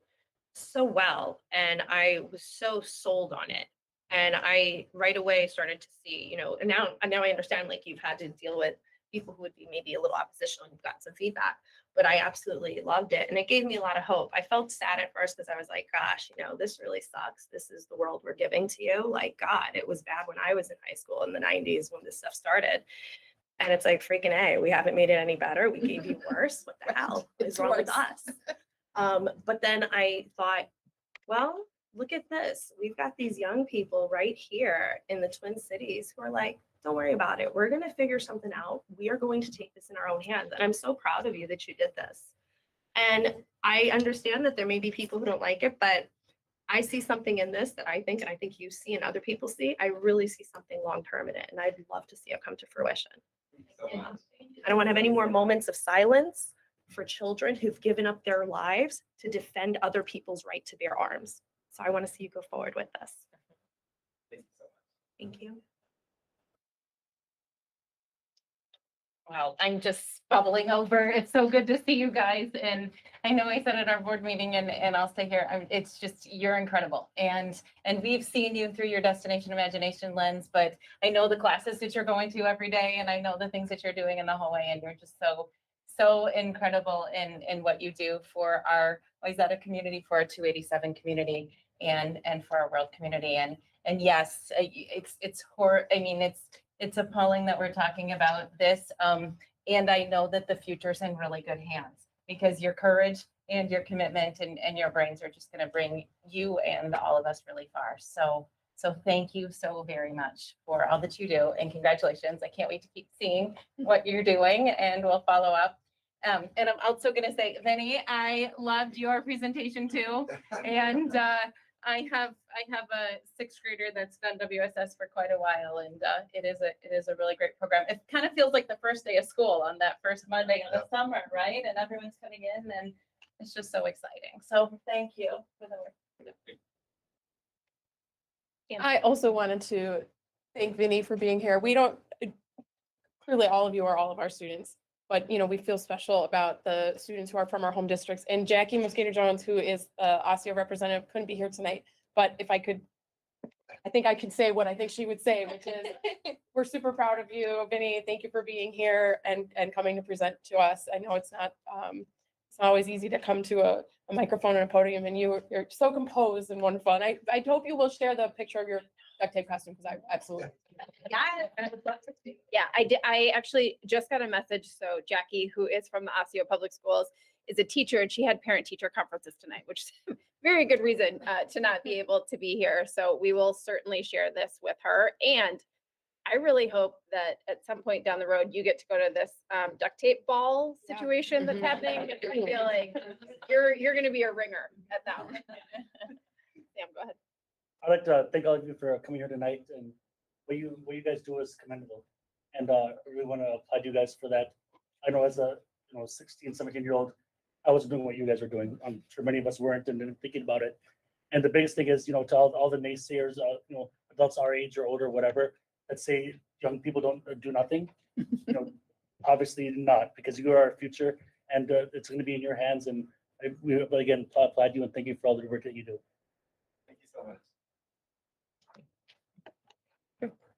so well, and I was so sold on it. And I right away started to see, and now I understand, like, you've had to deal with people who would be maybe a little oppositional and you've got some feedback, but I absolutely loved it. And it gave me a lot of hope. I felt sad at first because I was like, gosh, this really sucks. This is the world we're giving to you. Like, God, it was bad when I was in high school in the 90s when this stuff started. And it's like, freaking A, we haven't made it any better. We gave you worse. What the hell is wrong with us? But then I thought, well, look at this. We've got these young people right here in the Twin Cities who are like, don't worry about it. We're going to figure something out. We are going to take this in our own hands. And I'm so proud of you that you did this. And I understand that there may be people who don't like it, but I see something in this that I think, and I think you see and other people see, I really see something long-term in it. And I'd love to see it come to fruition. I don't want to have any more moments of silence for children who've given up their lives to defend other people's right to bear arms. So I want to see you go forward with this. Thank you. Wow, I'm just bubbling over. It's so good to see you guys. And I know I said at our board meeting, and I'll stay here. It's just, you're incredible. And we've seen you through your destination imagination lens, but I know the classes that you're going to every day, and I know the things that you're doing in the hallway, and you're just so incredible in what you do for our Wayzata community, for our 287 community, and for our world community. And yes, it's appalling that we're talking about this. And I know that the future's in really good hands, because your courage and your commitment and your brains are just going to bring you and all of us really far. So thank you so very much for all that you do, and congratulations. I can't wait to keep seeing what you're doing, and we'll follow up. And I'm also going to say, Vinny, I loved your presentation too. And I have a sixth grader that's done WSS for quite a while, and it is a really great program. It kind of feels like the first day of school on that first Monday of the summer, right? And everyone's coming in, and it's just so exciting. So thank you for the work. I also wanted to thank Vinny for being here. We don't, clearly all of you are all of our students, but we feel special about the students who are from our home districts. And Jackie Mosquito Jones, who is OSSEO representative, couldn't be here tonight. But if I could, I think I could say what I think she would say, which is, we're super proud of you, Vinny. Thank you for being here and coming to present to us. I know it's not always easy to come to a microphone and a podium, and you're so composed and wonderful. And I hope you will share the picture of your duct tape costume, because I absolutely. Yeah, I did. I actually just got a message. So Jackie, who is from the Osseo Public Schools, is a teacher, and she had parent-teacher conferences tonight, which is very good reason to not be able to be here. So we will certainly share this with her. And I really hope that at some point down the road, you get to go to this duct tape ball situation that's happening. I feel like you're going to be a ringer at that one. Sam, go ahead. I'd like to thank all of you for coming here tonight, and what you guys do is commendable. And I really want to applaud you guys for that. I know as a 16, 17-year-old, I wasn't doing what you guys are doing. I'm sure many of us weren't, and then thinking about it. And the biggest thing is, to all the naysayers, adults our age or older, whatever, that say young people don't do nothing. Obviously not, because you are our future, and it's going to be in your hands. And we again applaud you and thank you for all the work that you do. Thank you so much.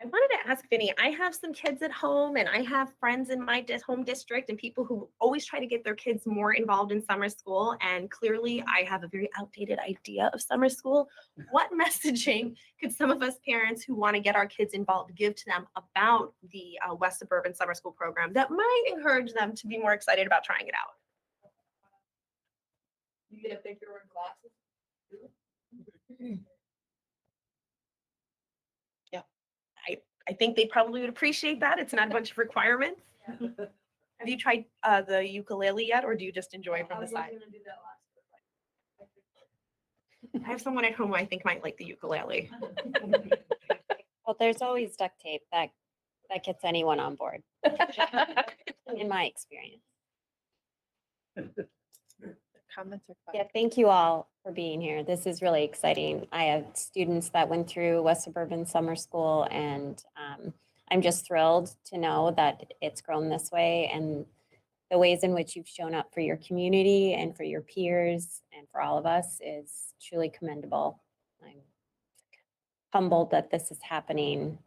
I wanted to ask Vinny, I have some kids at home, and I have friends in my home district and people who always try to get their kids more involved in summer school. And clearly I have a very outdated idea of summer school. What messaging could some of us parents who want to get our kids involved give to them about the West Suburban Summer School program that might encourage them to be more excited about trying it out? You get a picture or glasses. I think they probably would appreciate that. It's not a bunch of requirements. Have you tried the ukulele yet, or do you just enjoy from the side? I have someone at home who I think might like the ukulele. Well, there's always duct tape that gets anyone on board, in my experience. Comments are fun. Yeah, thank you all for being here. This is really exciting. I have students that went through West Suburban Summer School, and I'm just thrilled to know that it's grown this way, and the ways in which you've shown up for your community and for your peers and for all of us is truly commendable. I'm humbled that this is happening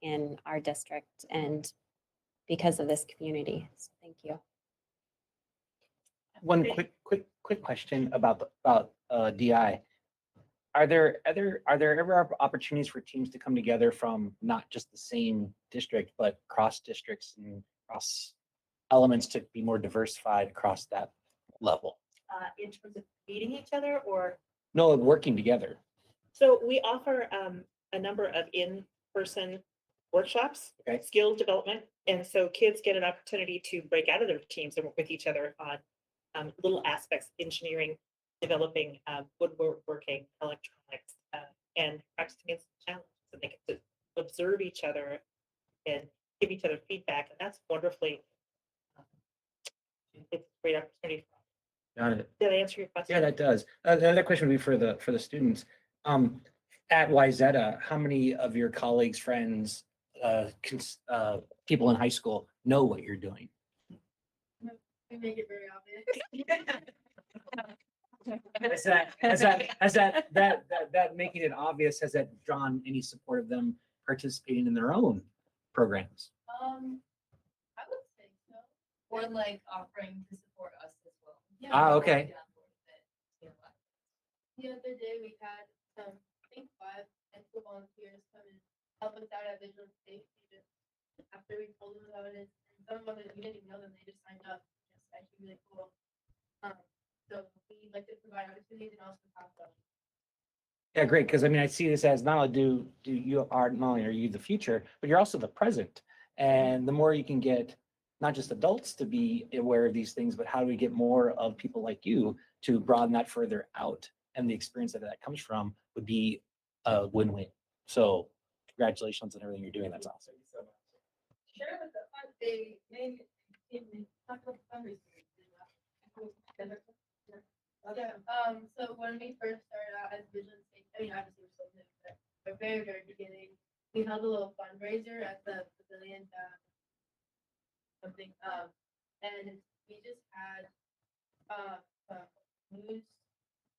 in our district and because of this community. So thank you. One quick question about DI. Are there ever opportunities for teams to come together from not just the same district, but cross districts and cross elements to be more diversified across that level? In terms of meeting each other, or? No, working together. So we offer a number of in-person workshops, skill development. And so kids get an opportunity to break out of their teams and work with each other on little aspects, engineering, developing, woodworking, electronics, and practicing against challenges. So they get to observe each other and give each other feedback. And that's wonderfully, it's a great opportunity. Got it. Did I answer your question? Yeah, that does. Another question would be for the students. At Wyzetta, how many of your colleagues, friends, people in high school know what you're doing? We make it very obvious. That making it obvious, has that drawn any support of them participating in their own programs? I would say so. Or like offering to support us as well. Okay. The other day we had I think 5 high school volunteers come and help us out at Visual Safety just after we told them about it. And some of them, we didn't even know them, they just signed up. It's actually really cool. So we like to provide opportunities and also talk about. Yeah, great. Because I mean, I see this as not only not only are you the future, but you're also the present. And the more you can get not just adults to be aware of these things, but how do we get more of people like you to broaden that further out? And the experience that comes from would be a win-win. So congratulations on everything you're doing. That's awesome. Share with the fun, they made talk about fundraising. Yeah, so when we first started out as Vision State, I mean, obviously we're still new, but very, very beginning, we held a little fundraiser at the pavilion, something, and we just had, news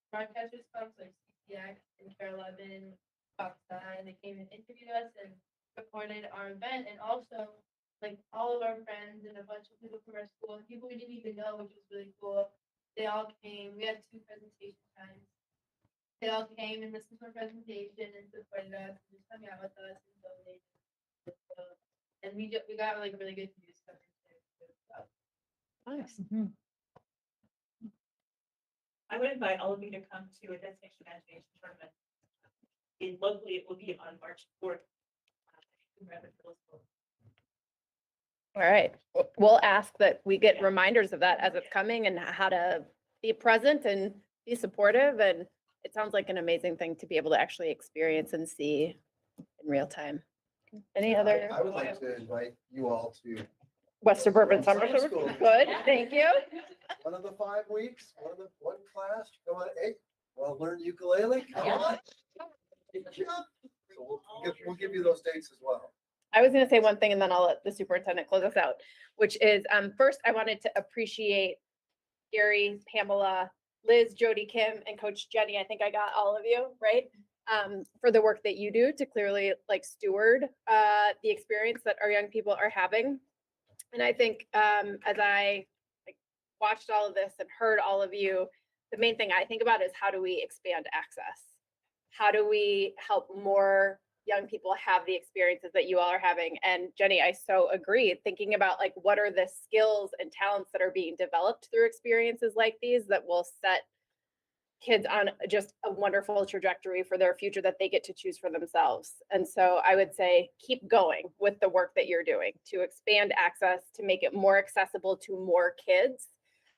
broadcasters come, like CCX and Care 11, Fox 9, they came and interviewed us and recorded our event, and also like all of our friends and a bunch of people from our school, people we didn't even know, which was really cool. They all came. We had 2 presentation times. They all came and listened to our presentation and supported us and just hung out with us and donated. And we got like really good news coverage there too. So. Nice. I would invite all of you to come to a Destination Imagination tournament. Locally, it will be on March 4th. All right, we'll ask that we get reminders of that as it's coming and how to be present and be supportive. And it sounds like an amazing thing to be able to actually experience and see in real time. Any other? I would like to invite you all to West Suburban Summer School. Good, thank you. one of the 5 weeks, one class. Come on, hey, want to learn ukulele? Come on. So we'll give you those dates as well. I was going to say one thing and then I'll let the superintendent close us out, which is first, I wanted to appreciate Gary, Pamela, Liz, Jody, Kim, and Coach Jenny. I think I got all of you, right? For the work that you do to clearly like steward the experience that our young people are having. And I think as I watched all of this and heard all of you, the main thing I think about is how do we expand access? How do we help more young people have the experiences that you all are having? And Jenny, I so agree. Thinking about like, what are the skills and talents that are being developed through experiences like these that will set kids on just a wonderful trajectory for their future that they get to choose for themselves. And so I would say, keep going with the work that you're doing to expand access, to make it more accessible to more kids.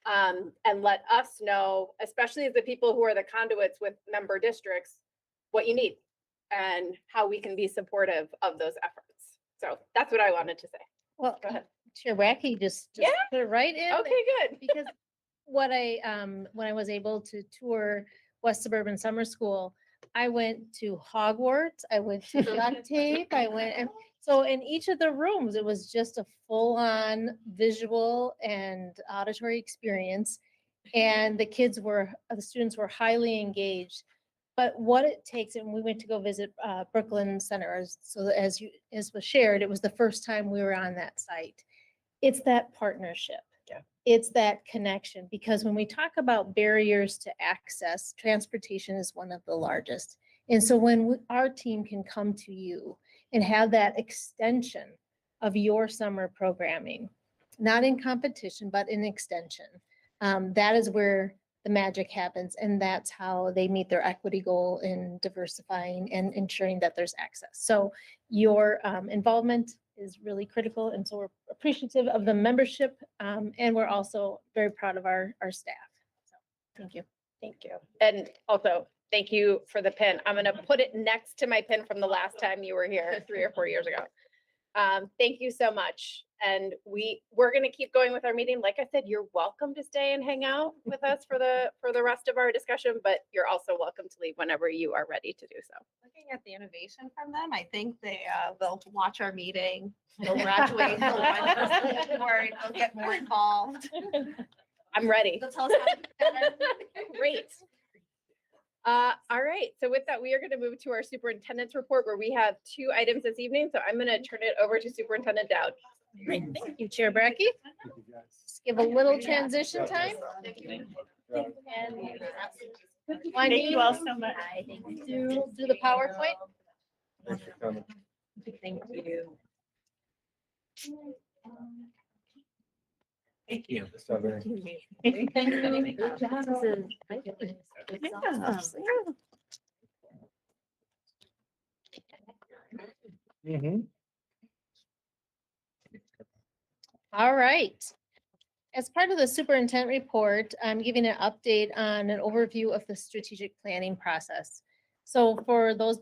And let us know, especially as the people who are the conduits with member districts, what you need and how we can be supportive of those efforts. So that's what I wanted to say. Well, Go ahead. Chair Wacky just Yeah? put it right in. Okay, good. Because what when I was able to tour West Suburban Summer School, I went to Hogwarts, I went to duct tape, and so in each of the rooms, it was just a full-on visual and auditory experience. And the students were highly engaged. But what it takes, and we went to go visit Brooklyn Center, so as was shared, it was the first time we were on that site. It's that partnership. Yeah. It's that connection, because when we talk about barriers to access, transportation is one of the largest. And so when our team can come to you and have that extension of your summer programming, not in competition, but in extension, that is where the magic happens. And that's how they meet their equity goal in diversifying and ensuring that there's access. So your involvement is really critical. And so we're appreciative of the membership. And we're also very proud of our staff. So thank you. Thank you. And also, thank you for the pin. I'm going to put it next to my pin from the last time you were here 3 or 4 years ago. Thank you so much. And we're going to keep going with our meeting. Like I said, you're welcome to stay and hang out with us for the rest of our discussion, but you're also welcome to leave whenever you are ready to do so. Looking at the innovation from them, I think they'll watch our meeting, they'll graduate, they'll run for school board, they'll get more involved. I'm ready. They'll tell us how to do better. Great. All right. So with that, we are going to move to our superintendent's report where we have 2 items this evening. So I'm going to turn it over to Superintendent Dowd. Great. Thank you, Chair Brackey. Just give a little transition time. Thank you all so much. Do the PowerPoint. Thank you. Thank you. All right. As part of the superintendent report, I'm giving an update on an overview of the strategic planning process. So for those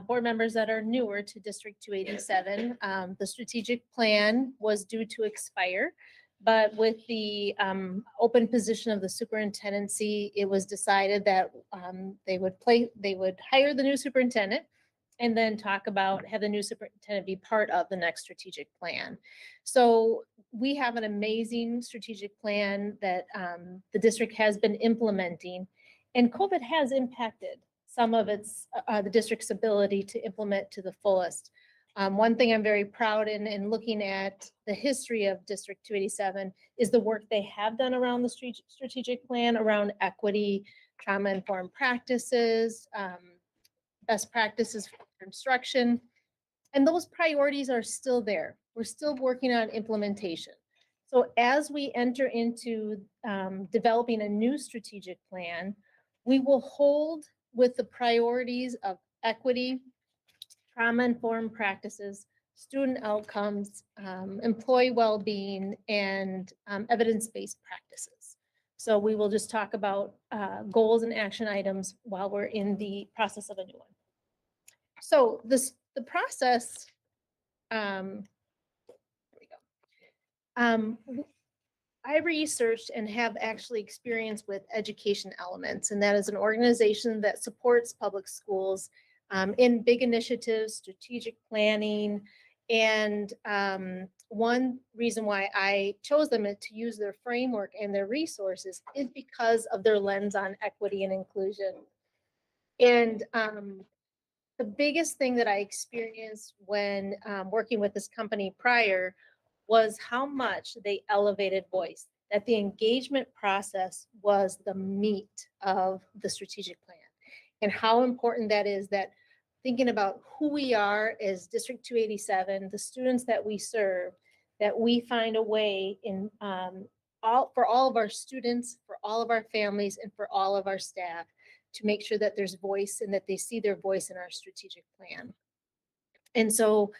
board members that are newer to District 287, the strategic plan was due to expire. But with the open position of the superintendency, it was decided that they would hire the new superintendent. and then talk about, have the new superintendent be part of the next strategic plan. So we have an amazing strategic plan that the district has been implementing, and COVID has impacted some of the district's ability to implement to the fullest. One thing I'm very proud in looking at the history of District 287 is the work they have done around the strategic plan, around equity, trauma-informed practices, best practices for instruction. And those priorities are still there. We're still working on implementation. So as we enter into developing a new strategic plan, we will hold with the priorities of equity, trauma-informed practices, student outcomes, employee well-being, and evidence-based practices. So we will just talk about goals and action items while we're in the process of a new one. So the process, here we go. I researched and have actually experience with Education Elements, and that is an organization that supports public schools in big initiatives, strategic planning, and one reason why I chose them to use their framework and their resources is because of their lens on equity and inclusion. And the biggest thing that I experienced when working with this company prior was how much they elevated voice, that the engagement process was the meat of the strategic plan, and how important that is, that thinking about who we are as District 287, the students that we serve, that we find a way in for all of our students, for all of our families, and for all of our staff to make sure that there's voice and that they see their voice in our strategic plan. And so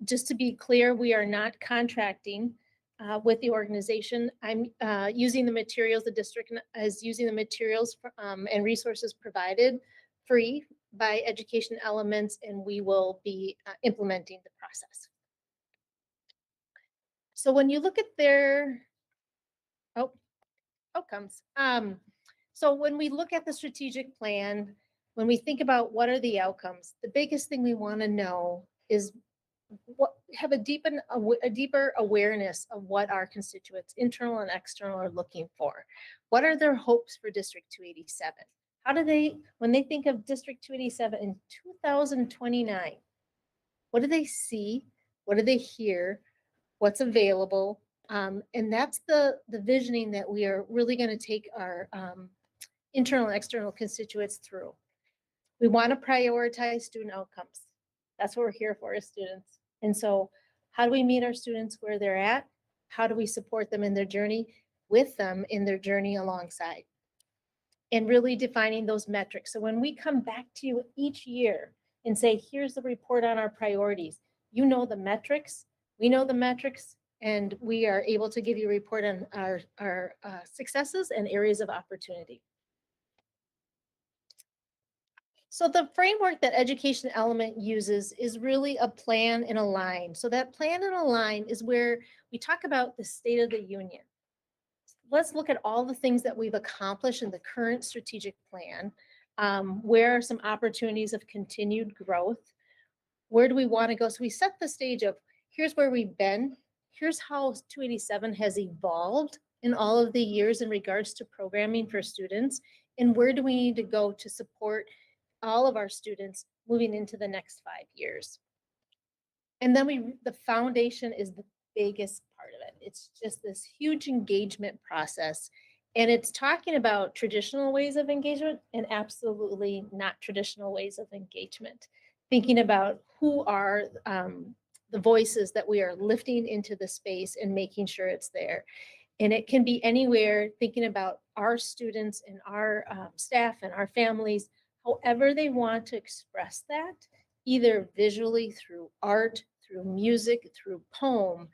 just to be clear, we are not contracting with the organization. I'm using the materials, the district is using the materials and resources provided free by Education Elements, and we will be implementing the process. So when you look at their outcomes, so when we look at the strategic plan, when we think about what are the outcomes, the biggest thing we want to know is have a deeper awareness of what our constituents, internal and external, are looking for. What are their hopes for District 287? How do they, when they think of District 287 in 2029, what do they see? What do they hear? What's available? And that's the visioning that we are really going to take our internal and external constituents through. We want to prioritize student outcomes. That's what we're here for as students. And so how do we meet our students where they're at? How do we support them in their journey, with them in their journey alongside? And really defining those metrics. So when we come back to you each year and say, here's the report on our priorities, you know the metrics, we know the metrics, and we are able to give you a report on our successes and areas of opportunity. So the framework that Education Element uses is really a plan and a line. So that plan and a line is where we talk about the state of the union. Let's look at all the things that we've accomplished in the current strategic plan. Where are some opportunities of continued growth? Where do we want to go? So we set the stage of, here's where we've been. Here's how 287 has evolved in all of the years in regards to programming for students. And where do we need to go to support all of our students moving into the next 5 years? And then the foundation is the biggest part of it. It's just this huge engagement process. And it's talking about traditional ways of engagement and absolutely not traditional ways of engagement. Thinking about who are the voices that we are lifting into the space and making sure it's there. And it can be anywhere, thinking about our students and our staff and our families, however they want to express that, either visually through art, through music, through poem,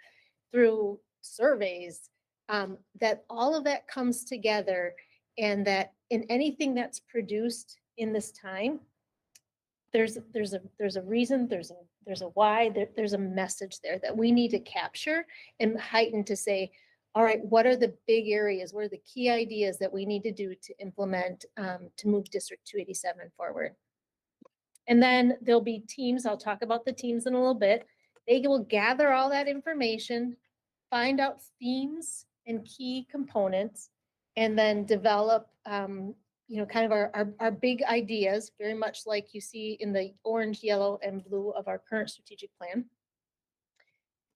through surveys, that all of that comes together, and that in anything that's produced in this time, there's a reason, there's a why, there's a message there that we need to capture and heighten to say, all right, what are the big areas? What are the key ideas that we need to do to implement to move District 287 forward? And then there'll be teams, I'll talk about the teams in a little bit. They will gather all that information, find out themes and key components, and then develop, kind of our big ideas, very much like you see in the orange, yellow, and blue of our current strategic plan.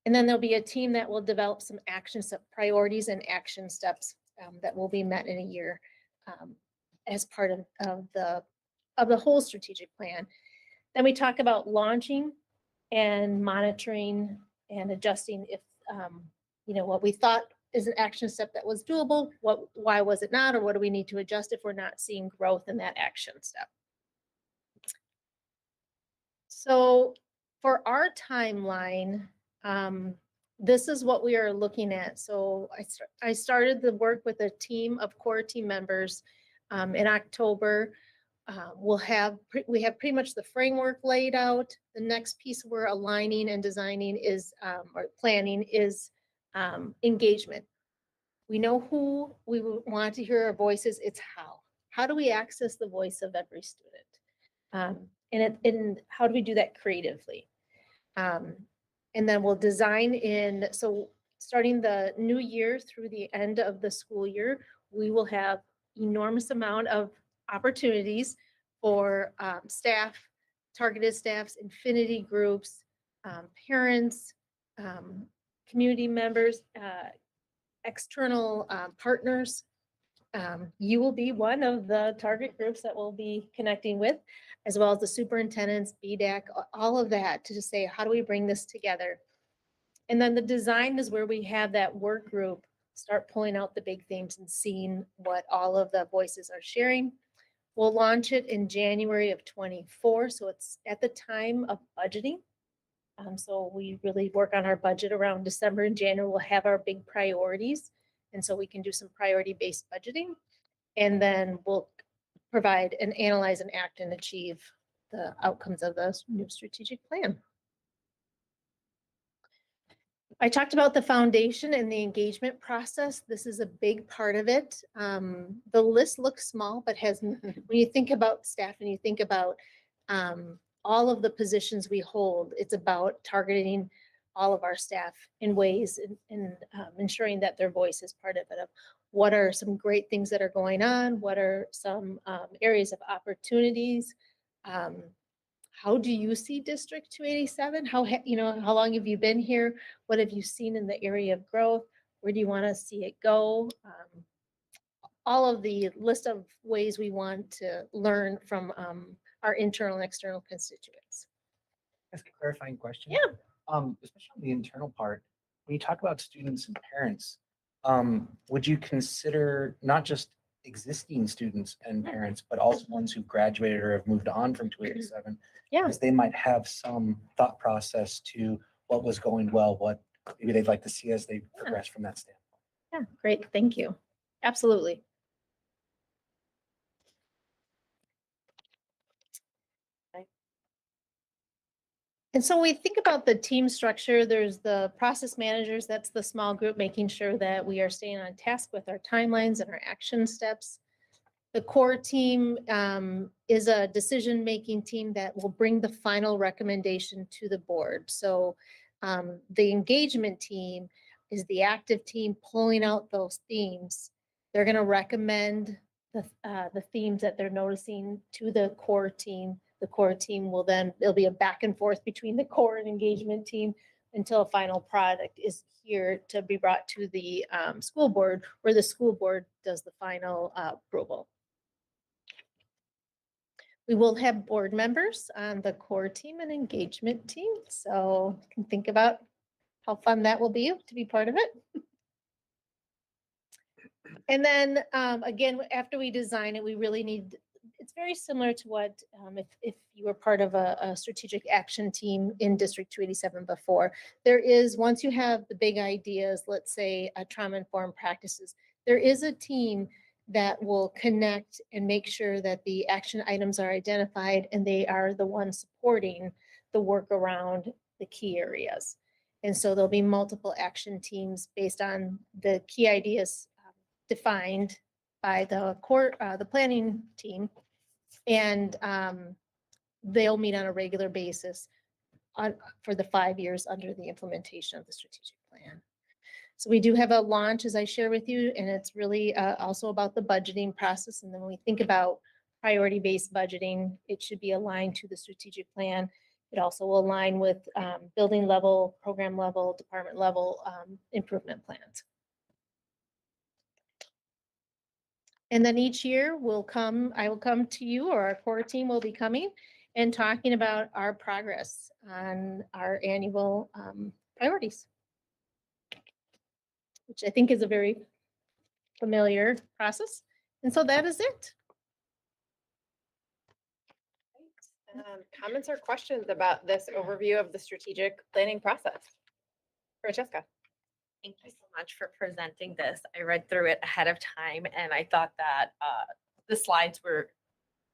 And then there'll be a team that will develop some action step priorities and action steps that will be met in a year as part of the whole strategic plan. Then we talk about launching and monitoring and adjusting if, what we thought is an action step that was doable, why was it not, or what do we need to adjust if we're not seeing growth in that action step. So for our timeline, this is what we are looking at. So I started the work with a team of core team members in October. We have pretty much the framework laid out. The next piece we're aligning and designing is, or planning is engagement. We know who we want to hear our voices. It's how. How do we access the voice of every student? And how do we do that creatively? And then we'll design in, so starting the new year through the end of the school year, we will have enormous amount of opportunities for staff, targeted staffs, infinity groups, parents, community members, external partners. You will be one of the target groups that we'll be connecting with, as well as the superintendents, BDAC, all of that, to just say, how do we bring this together? And then the design is where we have that work group start pulling out the big themes and seeing what all of the voices are sharing. We'll launch it in January of 24, so it's at the time of budgeting. So we really work on our budget around December and January. We'll have our big priorities, and so we can do some priority-based budgeting. And then we'll provide and analyze and act and achieve the outcomes of the new strategic plan. I talked about the foundation and the engagement process. This is a big part of it. The list looks small, but when you think about staff and you think about all of the positions we hold, it's about targeting all of our staff in ways and ensuring that their voice is part of it. Of what are some great things that are going on? What are some areas of opportunities? How do you see District 287? How long have you been here? What have you seen in the area of growth? Where do you want to see it go? All of the list of ways we want to learn from our internal and external constituents. That's a clarifying question. Yeah. Especially on the internal part, when you talk about students and parents, would you consider not just existing students and parents, but also ones who graduated or have moved on from 287? Yeah. Because they might have some thought process to what was going well, what maybe they'd like to see as they progress from that standpoint. Yeah, great. Thank you. Absolutely. And so we think about the team structure. There's the process managers, that's the small group, making sure that we are staying on task with our timelines and our action steps. The core team is a decision-making team that will bring the final recommendation to the board. So the engagement team is the active team pulling out those themes. They're going to recommend the themes that they're noticing to the core team. The core team will then, there'll be a back and forth between the core and engagement team until a final product is here to be brought to the school board, where the school board does the final approval. We will have board members on the core team and engagement team. So you can think about how fun that will be to be part of it. And then again, after we design it, we really need, it's very similar to what if you were part of a strategic action team in District 287 before. There is, once you have the big ideas, let's say trauma-informed practices, there is a team that will connect and make sure that the action items are identified and they are the ones supporting the work around the key areas. And so there'll be multiple action teams based on the key ideas defined by the core, the planning team. And they'll meet on a regular basis for the 5 years under the implementation of the strategic plan. So we do have a launch, as I share with you, and it's really also about the budgeting process. And then when we think about priority-based budgeting, it should be aligned to the strategic plan. It also will align with building level, program level, department level improvement plans. And then each year I will come to you, or our core team will be coming and talking about our progress on our annual priorities, which I think is a very familiar process. And so that is it. Comments or questions about this overview of the strategic planning process? Francesca. Thank you so much for presenting this. I read through it ahead of time and I thought that the slides were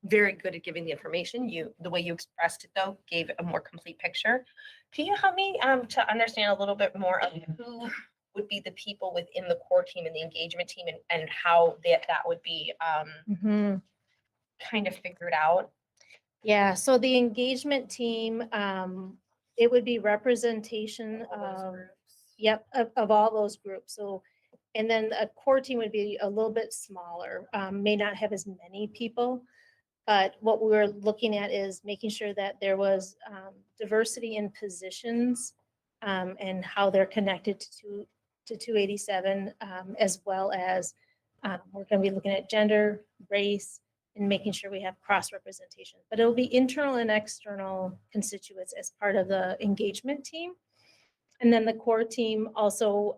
very good at giving the information. The way you expressed it though, gave a more complete picture. Can you help me to understand a little bit more of who would be the people within the core team and the engagement team and how that would be kind of figured out? Yeah, so the engagement team, it would be representation of, yep, of all those groups. So, and then a core team would be a little bit smaller, may not have as many people. But what we were looking at is making sure that there was diversity in positions and how they're connected to 287, as well as we're going to be looking at gender, race, and making sure we have cross-representation. But it'll be internal and external constituents as part of the engagement team. And then the core team also,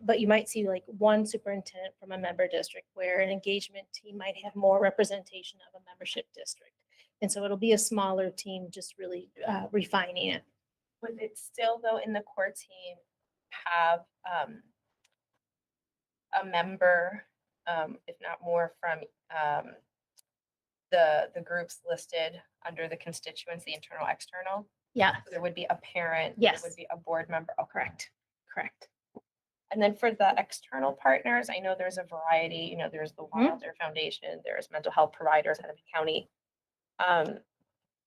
but you might see like one superintendent from a member district, where an engagement team might have more representation of a membership district. And so it'll be a smaller team, just really refining it. Would it still though in the core team have a member, if not more, from the groups listed under the constituents, the internal, external? Yeah. So there would be a parent. Yes. There would be a board member. Oh, Correct. Correct. And then for the external partners, I know there's a variety, you know, there's the Wilder Foundation, there's mental health providers out of the county.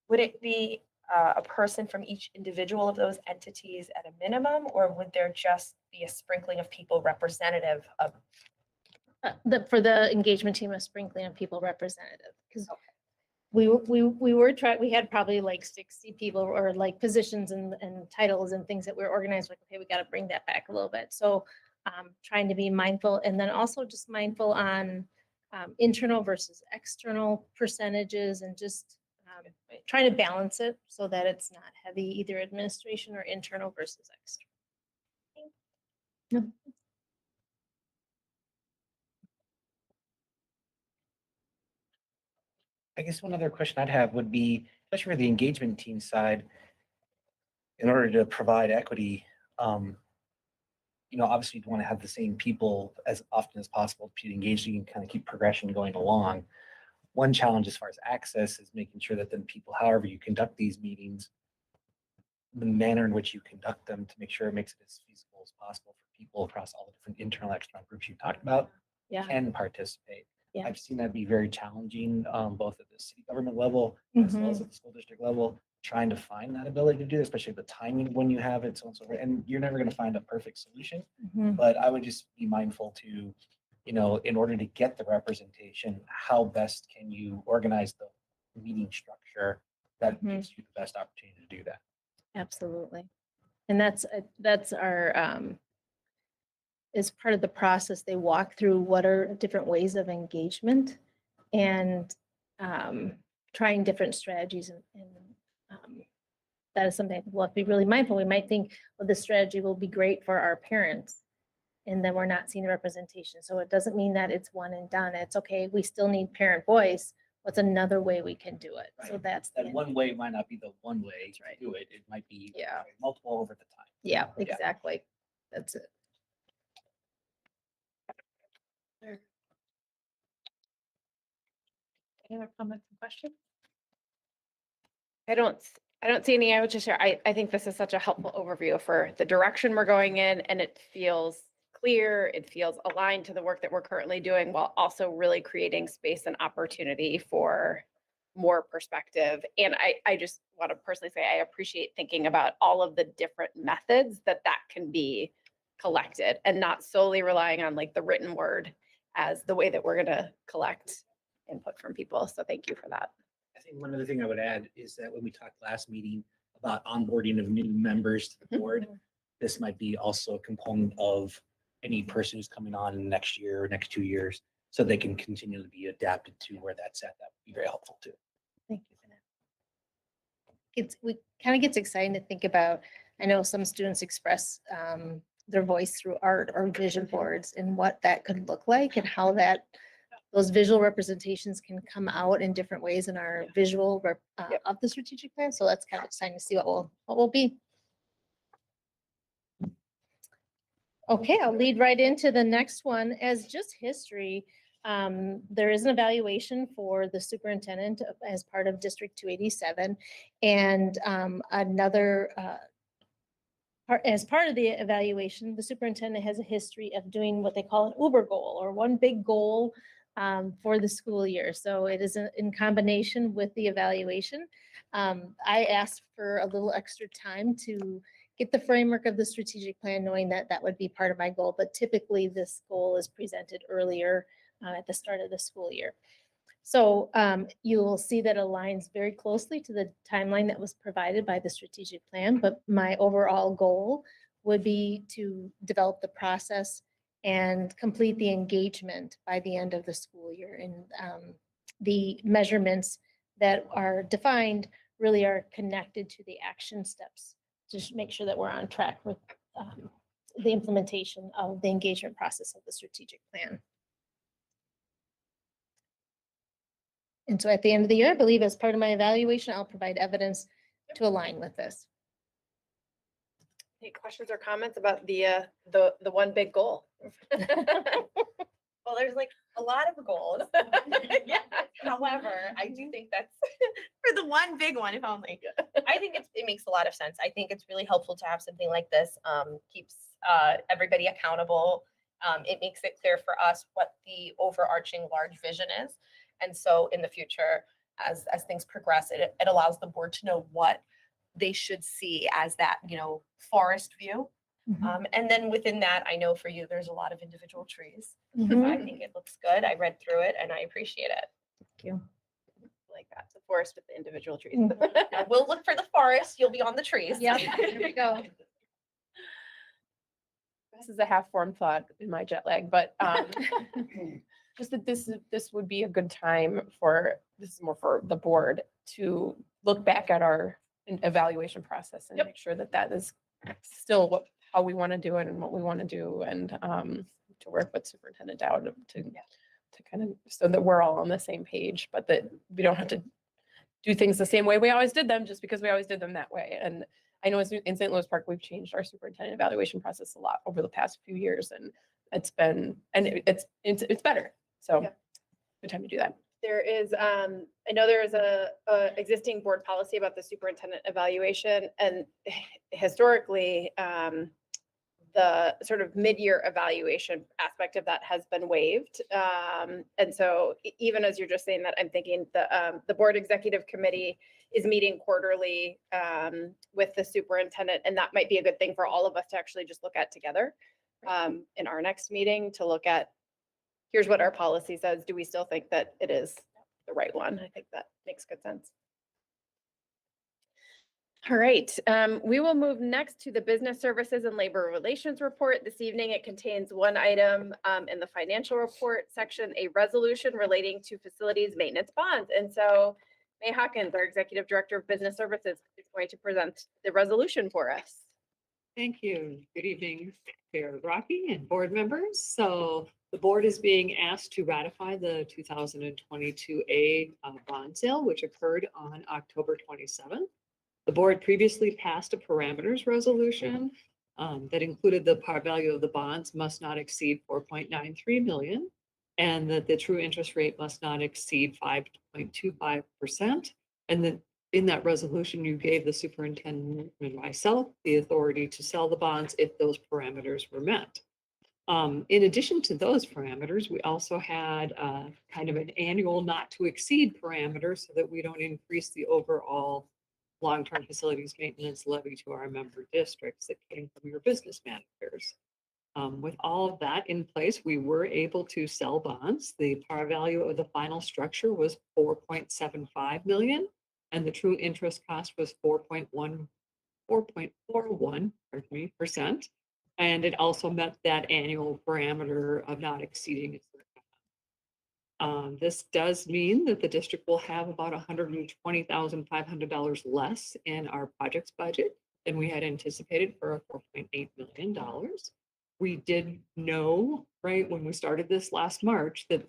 Would it be a person from each individual of those entities at a minimum, or would there just be a sprinkling of people representative of? For the engagement team, a sprinkling of people representative, because we had probably like 60 people or like positions and titles and things that we're organized like, okay, we got to bring that back a little bit. So trying to be mindful, and then also just mindful on internal versus external percentages, and just trying to balance it so that it's not heavy either administration or internal versus external. No. I guess one other question I'd have would be, especially for the engagement team side, in order to provide equity, obviously you'd want to have the same people as often as possible to engage, so you can kind of keep progression going along. One challenge as far as access is making sure that then people, however you conduct these meetings, the manner in which you conduct them, to make sure it makes it as feasible as possible for people across all the different internal, external groups you talked about can participate. Yeah. I've seen that be very challenging, both at the city government level as well as at the school district level, trying to find that ability to do, especially the timing when you have it, so on and so forth. And you're never going to find a perfect solution, but I would just be mindful to, in order to get the representation, how best can you organize the meeting structure that gives you the best opportunity to do that. Absolutely. And that's our, as part of the process, they walk through what are different ways of engagement and trying different strategies. And that is something we'll have to be really mindful. We might think, well, this strategy will be great for our parents, and then we're not seeing the representation. So it doesn't mean that it's one and done. It's okay. We still need parent voice. What's another way we can do it? Right. So that's that one way might not be the one way to do it. It might be multiple over the time. Yeah, exactly. That's it. Any other comments and questions? I don't see any. I would just share, I think this is such a helpful overview for the direction we're going in, and it feels clear, it feels aligned to the work that we're currently doing, while also really creating space and opportunity for more perspective. And I just want to personally say, I appreciate thinking about all of the different methods that can be collected and not solely relying on like the written word as the way that we're going to collect input from people. So thank you for that. I think one other thing I would add is that when we talked last meeting about onboarding of new members to the board, this might be also a component of any person who's coming on in the next year or next 2 years, so they can continue to be adapted to where that's at. That would be very helpful too. Thank you for that. We kind of gets exciting to think about. I know some students express their voice through art or vision boards and what that could look like and how those visual representations can come out in different ways in our visual of the strategic plan. So that's kind of exciting to see what will be. Okay, I'll lead right into the next one. As just history, there is an evaluation for the superintendent as part of District 287. And as part of the evaluation, the superintendent has a history of doing what they call an Uber goal, or one big goal for the school year. So it is in combination with the evaluation. I asked for a little extra time to get the framework of the strategic plan, knowing that that would be part of my goal. But typically this goal is presented earlier at the start of the school year. So you will see that aligns very closely to the timeline that was provided by the strategic plan. But my overall goal would be to develop the process and complete the engagement by the end of the school year. And the measurements that are defined really are connected to the action steps to make sure that we're on track with the implementation of the engagement process of the strategic plan. And so at the end of the year, I believe as part of my evaluation, I'll provide evidence to align with this. Any questions or comments about the one big goal? Well, there's like a lot of goals. Yeah. However, I do think that's for the one big one, if only. I think it makes a lot of sense. I think it's really helpful to have something like this. Keeps everybody accountable. It makes it clear for us what the overarching large vision is. And so in the future, as things progress, it allows the board to know what they should see as that, forest view. And then within that, I know for you, there's a lot of individual trees. I think it looks good. I read through it and I appreciate it. Thank you. Like that, the forest with the individual trees. Yeah, we'll look for the forest. You'll be on the trees. Yeah, there we go. This is a half-formed thought in my jet lag, but just that this would be a good time this is more for the board to look back at our evaluation process and make sure that that is still how we want to do it and what we want to do, and to work with Superintendent Dowd to kind of, so that we're all on the same page, but that we don't have to do things the same way we always did them just because we always did them that way. And I know in St. Louis Park, we've changed our superintendent evaluation process a lot over the past few years, and it's better. So good time to do that. There is, I know there is a existing board policy about the superintendent evaluation, and historically, the sort of mid-year evaluation aspect of that has been waived. And so even as you're just saying that, I'm thinking the board executive committee is meeting quarterly with the superintendent, and that might be a good thing for all of us to actually just look at together in our next meeting, to look at, here's what our policy says. Do we still think that it is the right one? I think that makes good sense. All right, we will move next to the Business Services and Labor Relations Report. This evening, it contains one item in the financial report section, a resolution relating to facilities maintenance bonds. And so May Hawkins, our Executive Director of Business Services, is going to present the resolution for us. Thank you. Good evening, Chair Rocky and board members. So the board is being asked to ratify the 2022A bond sale, which occurred on October 27th. The board previously passed a parameters resolution that included the par value of the bonds must not exceed 4.93 million, and that the true interest rate must not exceed 5.25%. And then in that resolution, you gave the superintendent and myself the authority to sell the bonds if those parameters were met. In addition to those parameters, we also had kind of an annual not to exceed parameter so that we don't increase the overall long-term facilities maintenance levy to our member districts that came from your business managers. With all of that in place, we were able to sell bonds. The par value of the final structure was 4.75 million, and the true interest cost was 4.41%. And it also met that annual parameter of not exceeding a certain amount. This does mean that the district will have about $120,500 less in our projects budget than we had anticipated for a $4.8 million. We did know, right, when we started this last March, that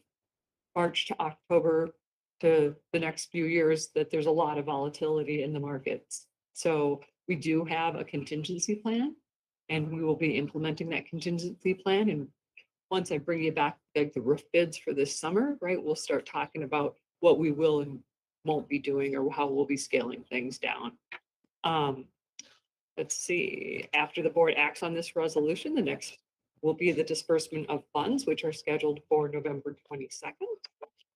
March to October to the next few years, that there's a lot of volatility in the markets. So we do have a contingency plan, and we will be implementing that contingency plan. And once I bring you back like the roof bids for this summer, right, we'll start talking about what we will and won't be doing or how we'll be scaling things down. Let's see, after the board acts on this resolution, the next will be the disbursement of funds, which are scheduled for November 22nd.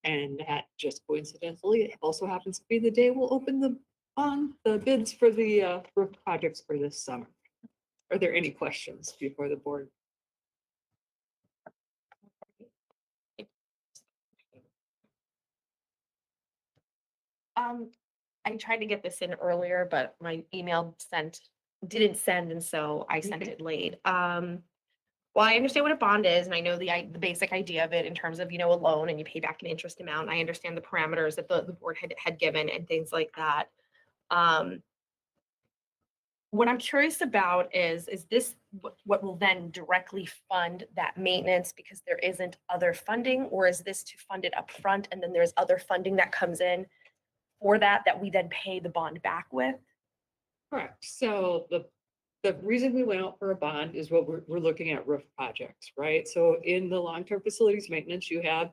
And that just coincidentally also happens to be the day we'll open the bids for the roof projects for this summer. Are there any questions before the board? I tried to get this in earlier, but my email didn't send, and so I sent it late. Well, I understand what a bond is, and I know the basic idea of it in terms of, a loan and you pay back an interest amount. I understand the parameters that the board had given and things like that. What I'm curious about is this what will then directly fund that maintenance because there isn't other funding, or is this to fund it up front and then there's other funding that comes in for that we then pay the bond back with? Correct. So the reason we went out for a bond is what we're looking at roof projects, right? So in the long-term facilities maintenance, you have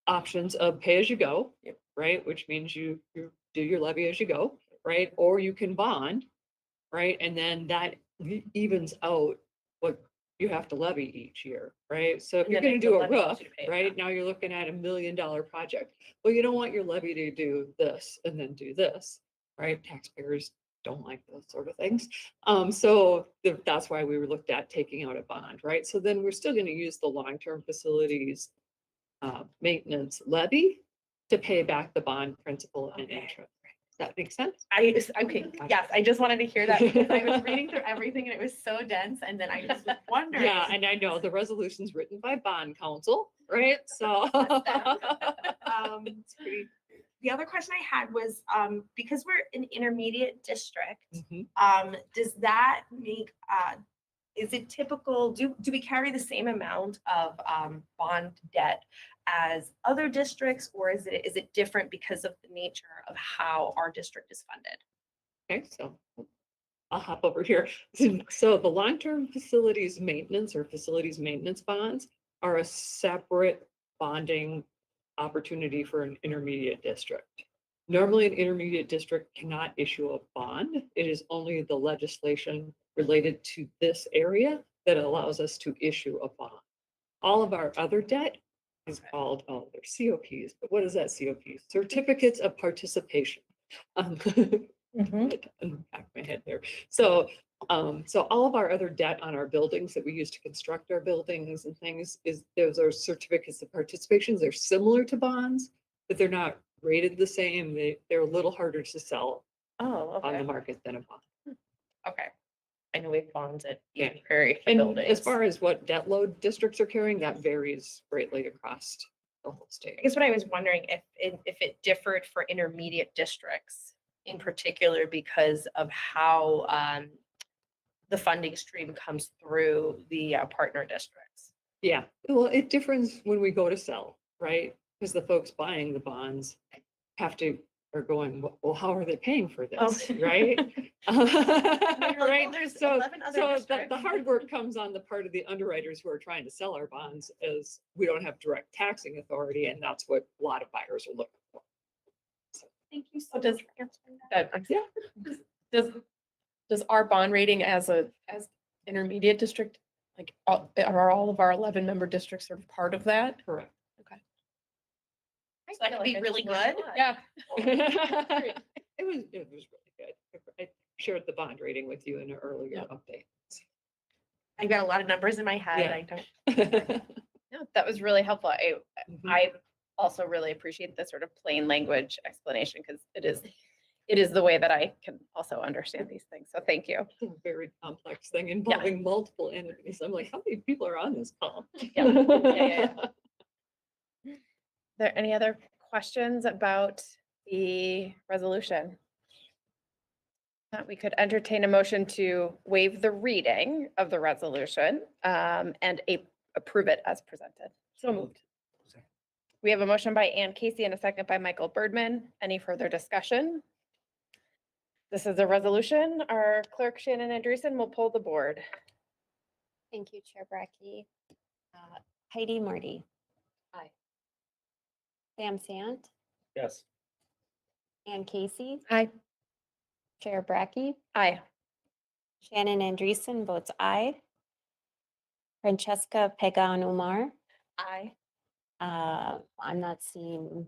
options of pay as you go, right? Which means you do your levy as you go, right? Or you can bond, right? And then that evens out what you have to levy each year, right? So if And you're then going to the do a levy goes roof, to pay it right? Now you're looking at $1 million project. Well, you don't want your levy to do this and then do this, right? Taxpayers don't like those sort of things. That's why we were looked at taking out a bond, right? So then we're still going to use the long-term facilities maintenance levy to pay back the bond principal and interest. Does that make sense? Okay, yes, I just wanted to hear that because I was reading through everything and it was so dense, and then I just was wondering. Yeah, and I know the resolution's written by bond counsel, right? So. It's pretty. The other question I had was, because we're an intermediate district, does that make, is it typical, do we carry the same amount of bond debt as other districts, or is it different because of the nature of how our district is funded? Okay, so I'll hop over here. So the long-term facilities maintenance or facilities maintenance bonds are a separate bonding opportunity for an intermediate district. Normally, an intermediate district cannot issue a bond. It is only the legislation related to this area that allows us to issue a bond. All of our other debt is called, they're COPs, but what is that COP? Certificates of participation. Unpack my head there. So all of our other debt on our buildings that we use to construct our buildings and things those are certificates of participation. They're similar to bonds, but they're not rated the same. They're a little harder to sell on the market than a bond. Okay. I know we have bonds at Eden Prairie for And buildings. as far as what debt load districts are carrying, that varies greatly across the whole state. I guess what I was wondering if it differed for intermediate districts in particular because of how the funding stream comes through the partner districts. Yeah, well, it differs when we go to sell, right? Because the folks buying the bonds are going, well, how are they paying for this, right? Right. So the hard work comes on the part of the underwriters who are trying to sell our bonds, as we don't have direct taxing authority, and that's what a lot of buyers are looking for. Thank you so Does- much. Does our bond rating as intermediate district, Like, are all of our 11 member districts sort of part of that? Correct. Okay. So that could be really good. Yeah. It was really good. I shared the bond rating with you in an earlier update. I've got a lot of numbers in my head. Yeah. I don't. No, that was really helpful. Mhm. I also really appreciate the sort of plain language explanation because it is the way that I can also understand these things. So thank you. It's a very complex thing involving multiple entities. I'm like, how many people are on this call? Yeah. Are there any other questions about the resolution? We could entertain a motion to waive the reading of the resolution and approve it as presented. So moved. We have a motion by Ann Casey and a second by Michael Birdman. Any further discussion? This is a resolution. Our clerk Shannon Andreessen will pull the board. Thank you, Chair Brackey. Heidi Marty. Aye. Sam Sant, Yes. Ann Casey, Aye. Chair Brackey, Aye. Shannon Andreessen votes aye. Francesca Pagan Umar. Aye. I'm not seeing,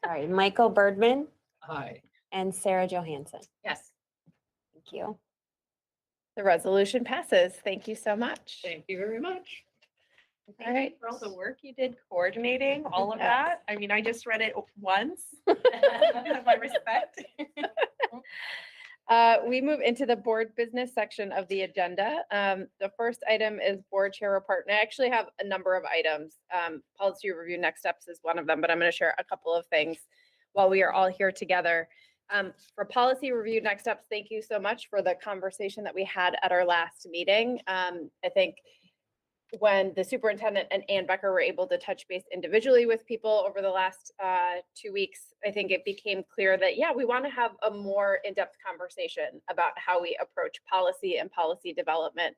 sorry, Michael Birdman Aye. and Sarah Johansson. Yes. Thank you. The resolution passes. Thank you so much. Thank you very much. All right. For all the work you did coordinating all of Yes. that. I mean, I just read it once. Have my respect. We move into the board business section of the agenda. The first item is board chair report, and I actually have a number of items. Policy review next steps is one of them, but I'm going to share a couple of things while we are all here together. For policy review next steps, thank you so much for the conversation that we had at our last meeting. I think when the superintendent and Ann Becker were able to touch base individually with people over the last 2 weeks, I think it became clear that, yeah, we want to have a more in-depth conversation about how we approach policy and policy development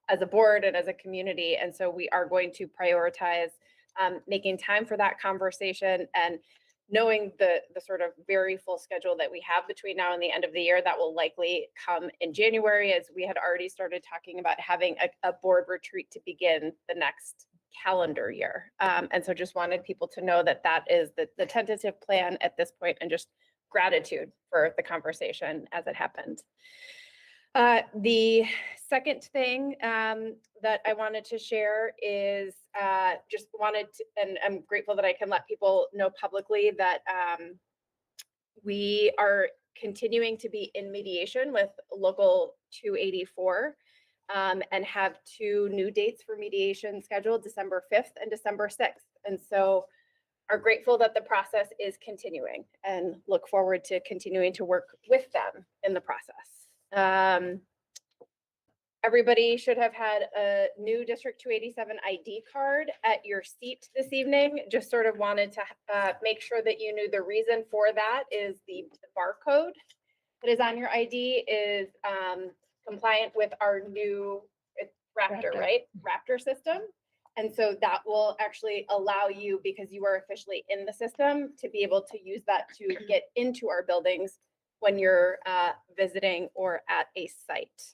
as a board and as a community. And so we are going to prioritize making time for that conversation, and knowing the sort of very full schedule that we have between now and the end of the year, that will likely come in January, as we had already started talking about having a board retreat to begin the next calendar year. And so just wanted people to know that that is the tentative plan at this point, and just gratitude for the conversation as it happened. The second thing that I wanted to share is just wanted to, and I'm grateful that I can let people know publicly that we are continuing to be in mediation with Local 284 and have 2 new dates for mediation scheduled, December 5th and December 6th. And so are grateful that the process is continuing and look forward to continuing to work with them in the process. Everybody should have had a new District 287 ID card at your seat this evening. Just sort of wanted to make sure that you knew the reason for that is the barcode that is on your ID is compliant with our new Raptor, right? Raptor system. And so that will actually allow you, because you are officially in the system, to be able to use that to get into our buildings when you're visiting or at a site.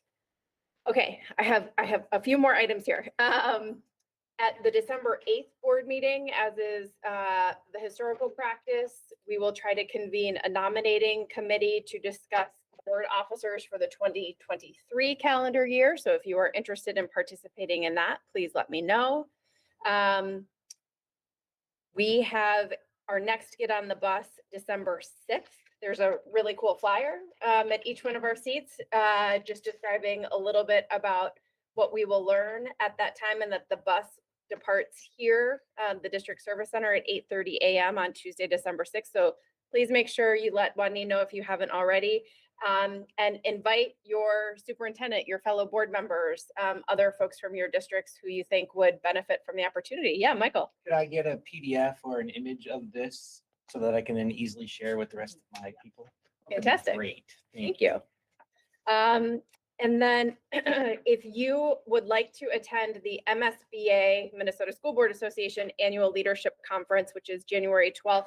Okay, I have a few more items here. At the December 8th board meeting, as is the historical practice, we will try to convene a nominating committee to discuss board officers for the 2023 calendar year. So if you are interested in participating in that, please let me know. We have our next Get on the Bus December 6th. There's a really cool flyer at each one of our seats, just describing a little bit about what we will learn at that time, and that the bus departs here, the District Service Center, at 8:30 a.m. on Tuesday, December 6th. So please make sure you let Wendy know if you haven't already, and invite your superintendent, your fellow board members, other folks from your districts who you think would benefit from the opportunity. Yeah, Michael. Could I get a PDF or an image of this so that I can then easily share with the rest of my people? That'd be Fantastic. Great. Thank you. And then if you would like to attend the MSBA, Minnesota School Board Association Annual Leadership Conference, which is January 12th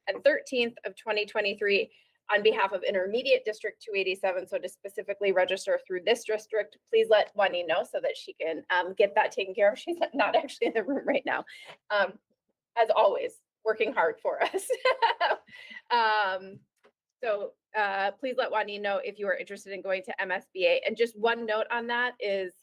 and 13th of 2023, on behalf of Intermediate District 287, so to specifically register through this district, please let Wendy know so that she can get that taken care of. She's not actually in the room right now. As always, working hard for us. So please let Wendy know if you are interested in going to MSBA. And just one note on that is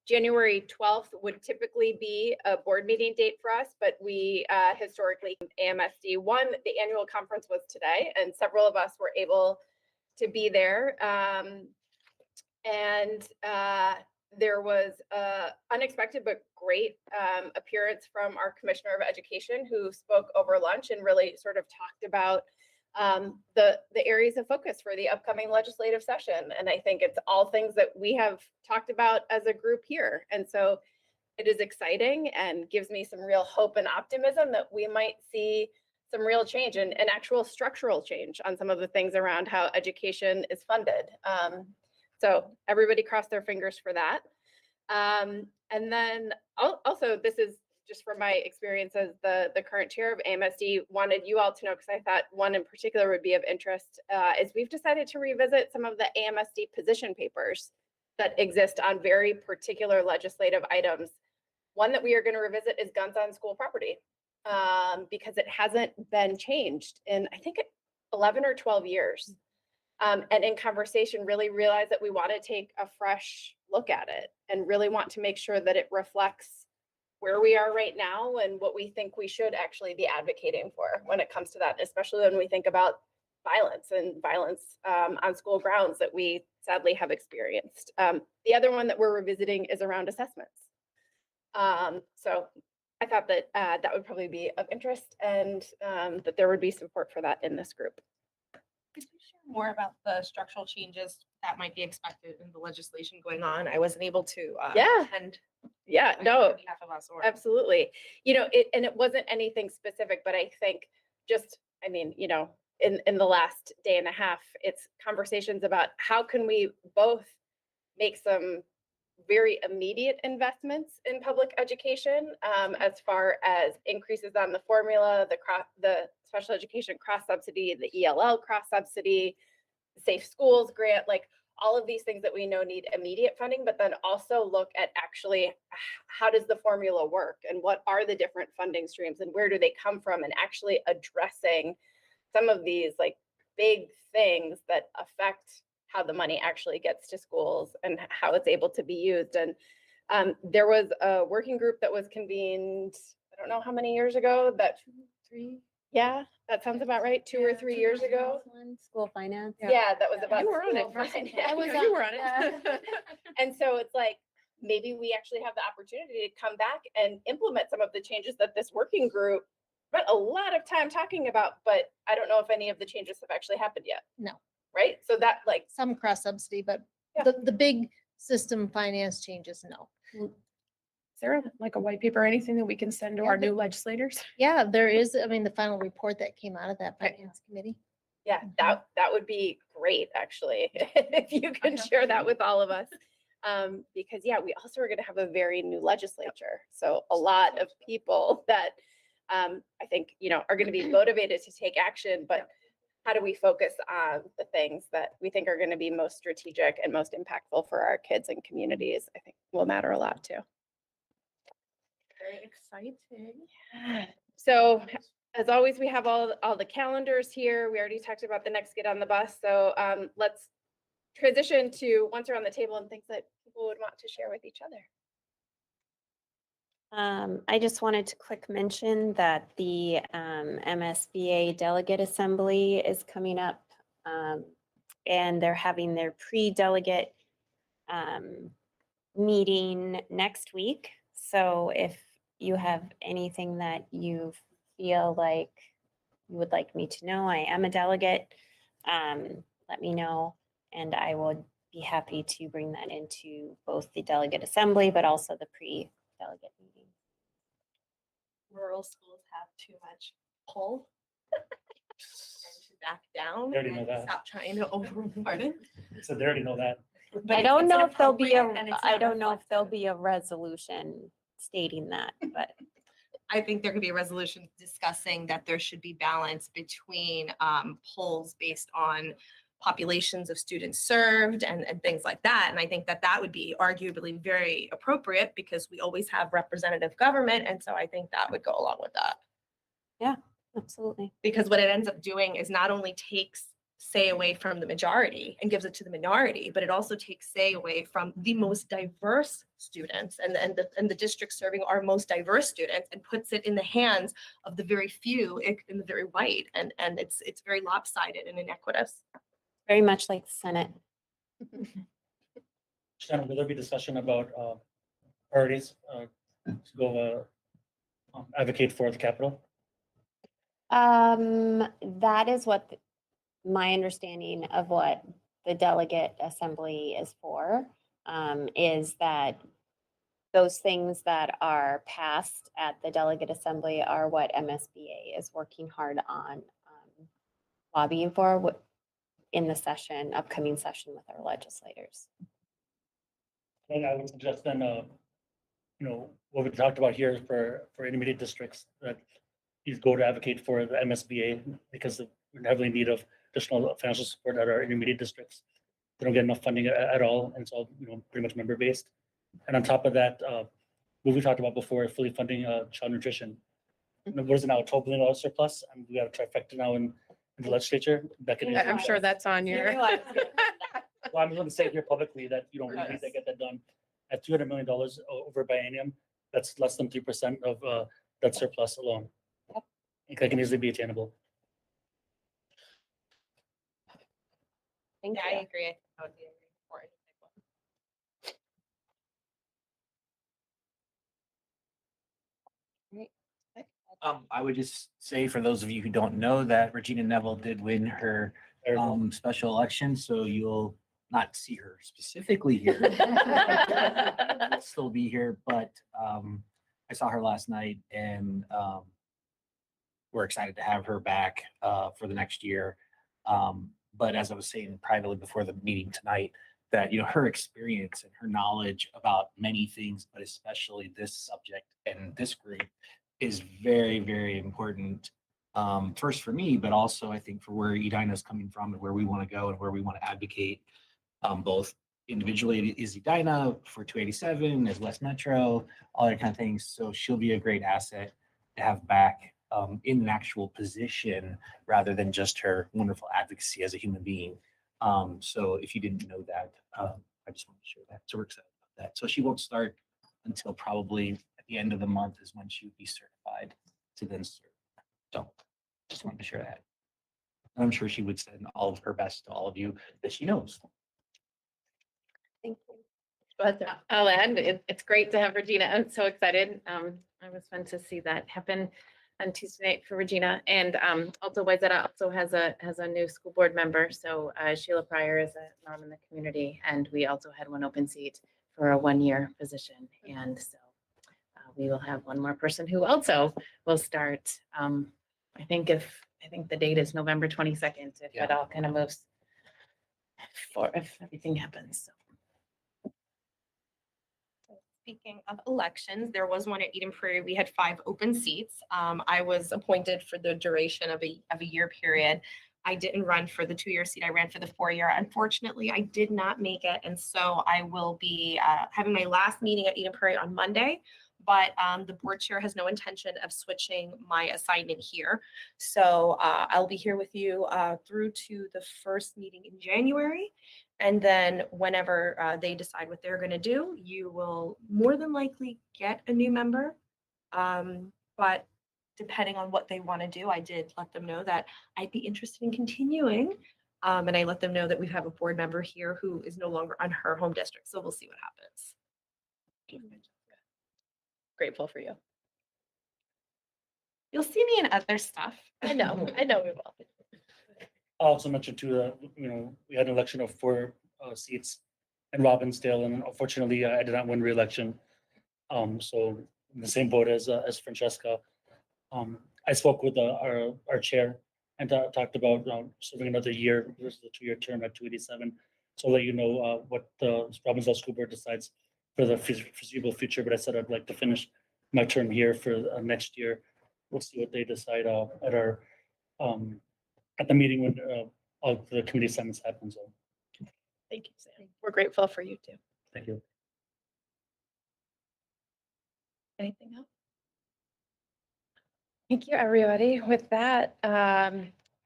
January 12th would typically be a board meeting date for us, but we historically, AMSD, the annual conference was today, and several of us were able to be there. There was a unexpected but great appearance from our Commissioner of Education, who spoke over lunch and really sort of talked about the areas of focus for the upcoming legislative session. And I think it's all things that we have talked about as a group here. And so it is exciting and gives me some real hope and optimism that we might see some real change and actual structural change on some of the things around how education is funded. So everybody cross their fingers for that. And then also, this is just from my experience as the current chair of AMSD, wanted you all to know, because I thought one in particular would be of interest, is we've decided to revisit some of the AMSD position papers that exist on very particular legislative items. One that we are going to revisit is guns on school property, because it hasn't been changed in, I think, 11 or 12 years. And in conversation, really realized that we want to take a fresh look at it and really want to make sure that it reflects where we are right now and what we think we should actually be advocating for when it comes to that, especially when we think about violence on school grounds that we sadly have experienced. The other one that we're revisiting is around assessments. So I thought that that would probably be of interest, and that there would be support for that in this group. Could you share more about the structural changes that might be expected in the legislation going on? I wasn't able to attend. Yeah, on no, behalf of us, or- absolutely. It wasn't anything specific, but I think just, in the last day and a half, it's conversations about how can we both make some very immediate investments in public education, as far as increases on the formula, the special education cross subsidy, the ELL cross subsidy, Safe Schools grant, like all of these things that we know need immediate funding, but then also look at actually how does the formula work and what are the different funding streams and where do they come from, and actually addressing some of these like big things that affect how the money actually gets to schools and how it's able to be used. And there was a working group that was convened, I don't know how many years ago, that 2, 3. Yeah, that sounds about right. 2 or 3 years ago. School finance. Yeah, that was about. You were on it. school finance. I was Yeah. you were on it. And so it's like, maybe we actually have the opportunity to come back and implement some of the changes that this working group spent a lot of time talking about, but I don't know if any of the changes have actually happened yet. No. Right? So that like. Some cross subsidy, but Yeah. the big system finance changes, no. Is there like a white paper or anything that we can send to Yeah, our the- new legislators? Yeah, there is, the final report that came out of that Right. finance committee. Yeah, that would be great, actually, if you can share that with all of us. Because yeah, we also are going to have a very new legislature. So a lot of people that I think, are going to be motivated to take action, but how do we focus on the things that we think are going to be most strategic and most impactful for our kids and communities, I think will matter a lot too. Very exciting. So as always, we have all the calendars here. We already talked about the next Get on the Bus. So let's transition to once we're on the table and things that people would want to share with each other. I just wanted to quick mention that the MSBA Delegate Assembly is coming up, and they're having their pre-delegate meeting next week. So if you have anything that you feel like you would like me to know, I am a delegate, let me know, and I would be happy to bring that into both the Delegate Assembly, but also the pre-delegate meeting. Rural schools have too much pull. And to back down I already know and that. stop trying to overrule. Pardon? So they already know that. But I don't it's know if there'll be inappropriate and it's I not don't know if there'll be a resolution stating that, but I think there could be a resolution discussing that there should be balance between polls based on populations of students served and things like that. And I think that that would be arguably very appropriate because we always have representative government. And so I think that would go along with that. Yeah, absolutely. Because what it ends up doing is not only takes say away from the majority and gives it to the minority, but it also takes say away from the most diverse students and the district serving our most diverse students and puts it in the hands of the very few in the very white. And it's very lopsided and inequitous. Very much like the Senate. Shannon, will there be discussion about priorities to go advocate for the Capitol? That is what my understanding of what the delegate assembly is for, is that those things that are passed at the delegate assembly are what MSBA is working hard on lobbying for in the upcoming session with our legislators. And I would suggest then, what we talked about here for intermediate districts, that you go to advocate for the MSBA because we're heavily in need of additional financial support at our intermediate districts. They don't get enough funding at all, and it's all pretty much member based. And on top of that, what we talked about before, fully funding child nutrition. What is it now, $12 billion surplus? And we got a trifecta now in the legislature. I'm sure that's on your. Well, I'm going to say here publicly that we need to get that done at $200 million over biennium. That's less than 3% of that surplus alone. It can easily be attainable. Thank Yeah, you. I agree. That would be important. I would just say for those of you who don't know that Regina Neville did win her special election, so you'll not see her specifically here. She'll still be here, but I saw her last night and we're excited to have her back for the next year. But as I was saying privately before the meeting tonight, that her experience and her knowledge about many things, but especially this subject and this group, is very, very important. First for me, but also I think for where Edina is coming from and where we want to go and where we want to advocate, both individually as Edina for 287, as West Metro, all that kind of things. So she'll be a great asset to have back in an actual position rather than just her wonderful advocacy as a human being. So if you didn't know that, I just want to share that. So we're excited about that. So she won't start until probably at the end of the month is when she would be certified to then serve. So just wanted to share that. And I'm sure she would send all of her best to all of you that she knows. Thank you. But I'll add, it's great to have Regina. I'm so excited. It was fun to see that happen on Tuesday night for Regina. And also Wayzata also has a new school board member. So Sheila Pryor is a mom in the community, and we also had one open seat for a 1-year position. And so we will have one more person who also will start. I think the date is November 22nd, if it all kind of moves if everything happens. So. Speaking of elections, there was one at Eden Prairie. We had 5 open seats. I was appointed for the duration of a year period. I didn't run for the 2-year seat. I ran for the 4-year. Unfortunately, I did not make it. And so I will be having my last meeting at Eden Prairie on Monday. But the board chair has no intention of switching my assignment here. So I'll be here with you through to the first meeting in January. And then whenever they decide what they're going to do, you will more than likely get a new member. But depending on what they want to do, I did let them know that I'd be interested in continuing. And I let them know that we have a board member here who is no longer on her home district. So we'll see what happens. Grateful for you. You'll see me in other stuff. I know we will. I also mentioned too, we had an election of 4 seats in Robbinsdale, and unfortunately, I did not win re-election. So in the same boat as Francesca. I spoke with our chair and talked about serving another year versus the 2-year term at 287. So I'll let you know what the Robbinsdale School Board decides for the foreseeable future. But I said I'd like to finish my term here for next year. We'll see what they decide at our at the meeting when all the committee assignments happen. So Thank you, Sam. We're grateful for you too. thank you. Anything else? Thank you, everybody. With that,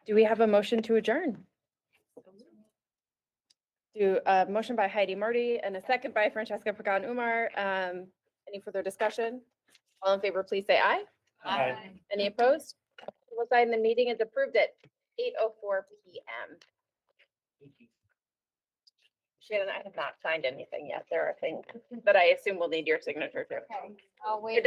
do we have a motion to adjourn? Do a motion by Heidi Marty and a second by Francesca Pagan Umar. Any further discussion? All in favor, please say aye. Aye. Any opposed? We'll sign the meeting is approved at 8:04 p.m. Shannon, I have not signed anything yet. There are things that I assume will need your signature too. I'll wait.